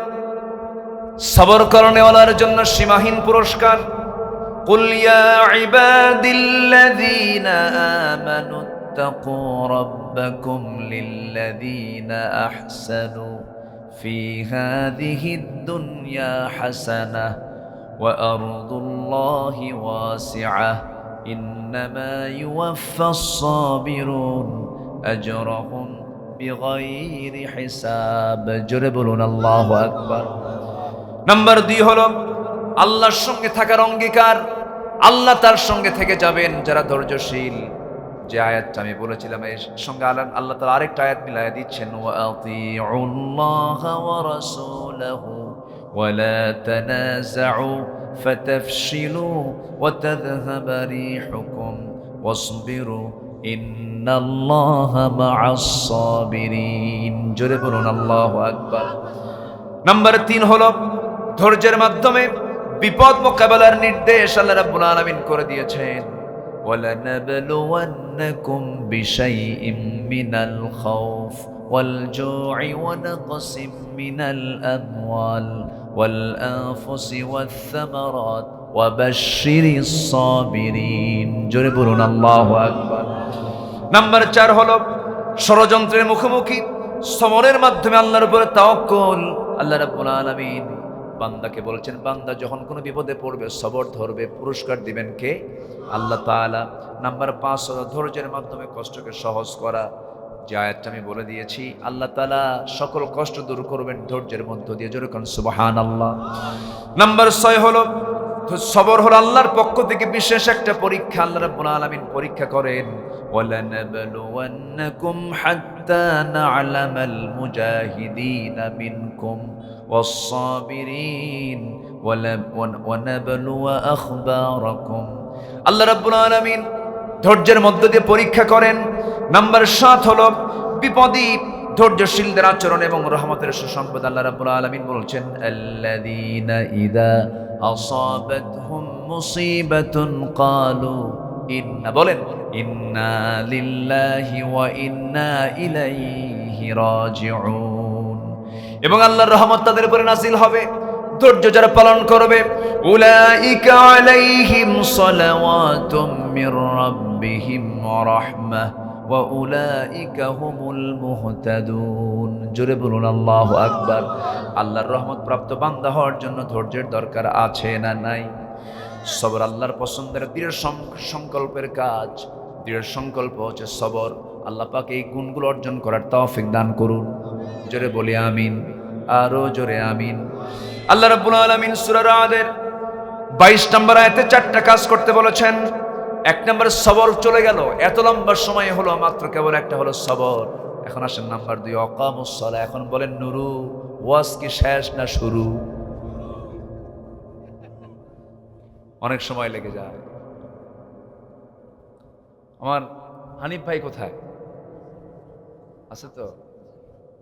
সবর করনেওয়ালার জন্য সীমাহীন পুরস্কার। কুল ইয়া ইবাদিল্লাযীনা আমানুত্তাকু রাব্বাকুম লিল্লাযীনা আহসানু ফি হাযিহিদ দুনিয়া হাসানাহ ওয়া আরদুল্লাহি ওয়াসিআহ ইন্নামা ইউওয়াফফাস সাবিরুন আজরাহুম বিগাইরি হিসাব। জোরে বলুন আল্লাহু আকবার। নাম্বার 2 হলো আল্লাহর সঙ্গে থাকার অঙ্গীকার। আল্লাহ তার সঙ্গে থেকে যাবেন যারা ধৈর্যশীল। যে আয়াতটা আমি বলেছিলাম এর সঙ্গে আল্লাহ তাআলা আরেকটা আয়াত মিলায়া দিচ্ছেন, ওয়া আতিউল্লাহা ওয়া রাসূলাহু ওয়া লা তানাযাউ ফাতাফশিলু ওয়া তাযহাবা রিহুকুম ওয়াসবিরু ইন্নাল্লাহা মা'আস সাবিরিন। জোরে বলুন আল্লাহু আকবার। নাম্বার 3 হলো ধৈর্যের মাধ্যমে বিপদ মোকাবেলার নির্দেশ আল্লাহ রাব্বুল আলামিন করে দিয়েছেন। ওয়ালানাবলুওয়ান্নাকুম বিশাইইম মিনাল খাউফ ওয়াল জু'i ওয়া নাকসিম মিনাল আমওয়াল ওয়াল আনফুসি ওয়াথ থামারাত ওয়া বাশশিরিস সাবিরিন। জোরে বলুন আল্লাহু আকবার। নাম্বার 4 হলো ষড়যন্ত্রের মুখোমুখি সমরের মাধ্যমে আল্লাহর উপরে তাওয়াক্কুল। আল্লাহ রাব্বুল আলামিন বান্দাকে বলছেন, বান্দা যখন কোনো বিপদে পড়বে সবর ধরবে, পুরস্কার দিবেন কে? আল্লাহ তাআলা। নাম্বার 5 হলো ধৈর্যের মাধ্যমে কষ্টকে সহজ করা। যে আয়াতটা আমি বলে দিয়েছি, আল্লাহ তাআলা সকল কষ্ট দূর করবেন ধৈর্যের মধ্য দিয়ে। জোরে কোন সুবহানাল্লাহ। নাম্বার 6 হলো সবর হলো আল্লাহর পক্ষ থেকে বিশেষ একটা পরীক্ষা। আল্লাহ রাব্বুল আলামিন পরীক্ষা করেন, ওয়ালানাবলুওয়ান্নাকুম হাত্তা না'লামাল মুজাহিদিনা মিনকুম ওয়াস-সাবিরিন ওয়া নাবলুয়া আখবারাকুম। আল্লাহ রাব্বুল আলামিন ধৈর্যের মধ্য দিয়ে পরীক্ষা করেন। নাম্বার 7 হলো বিপদী ধৈর্যশীলদের আচরণ এবং রহমতের সুসংবাদ। আল্লাহ রাব্বুল আলামিন বলছেন, আল্লাযীনা ইযা আসাবাতহুম মুসিবাতুন ক্বালু ইন্না, বলেন, ইন্না লিল্লাহি ওয়া ইন্না ইলাইহি রাজিউন। এবং আল্লাহর রহমত তাদের উপরে নাযিল হবে ধৈর্য যারা পালন করবে। উলাইকা আলাইহিম সালাওয়াতুম মির রাব্বিহিম ওয়া রাহমাহ ওয়া উলাইকা হুমুল মুহতাদুন। জোরে বলুন আল্লাহু আকবার। আল্লাহর রহমত প্রাপ্ত বান্দা হওয়ার জন্য ধৈর্যের দরকার আছে না নাই? সবর আল্লাহর পছন্দের দৃঢ় সংকল্পের কাজ। দৃঢ় সংকল্প হচ্ছে সবর। আল্লাহ পাক এই গুণগুলো অর্জন করার তৌফিক দান করুন। জোরে বলি আমিন, আরো জোরে আমিন। আল্লাহ রাব্বুল আলামিন সূরা রা'দের 22 নম্বর আয়াতে 4টা কাজ করতে বলেছেন। 1 নম্বর সবর চলে গেল, এত লম্বা সময় হলো মাত্র কেবল একটা হলো সবর। এখন আসেন নাম্বার 2, আকামুস সালাহ। এখন বলেন নুরু, ওয়াজ কি শেষ না শুরু? অনেক সময় লেগে যায়। আমার হানিফ ভাই কোথায় আছে? তো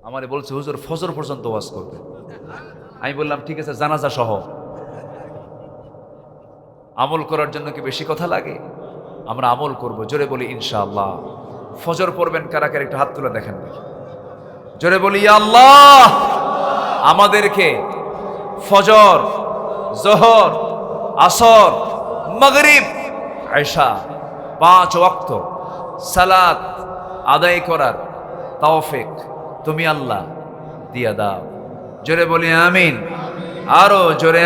আমারে বলছে হুজুর ফজর পর্যন্ত ওয়াজ করবে। আমি বললাম ঠিক আছে, জানাজা সহ। আমল করার জন্য কি বেশি কথা লাগে? আমরা আমল করব। জোরে বলি ইনশাআল্লাহ। ফজর পড়বেন কারা কারা? একটু হাত তুলে দেখেন দেখি। জোরে বলি ইয়া আল্লাহ, আমাদেরকে ফজর, যোহর, আসর, মাগরিব, ইশা 5 ওয়াক্ত সালাত আদায় করার তৌফিক তুমি আল্লাহ দিয়া দাও। জোরে বলি আমিন, আরো জোরে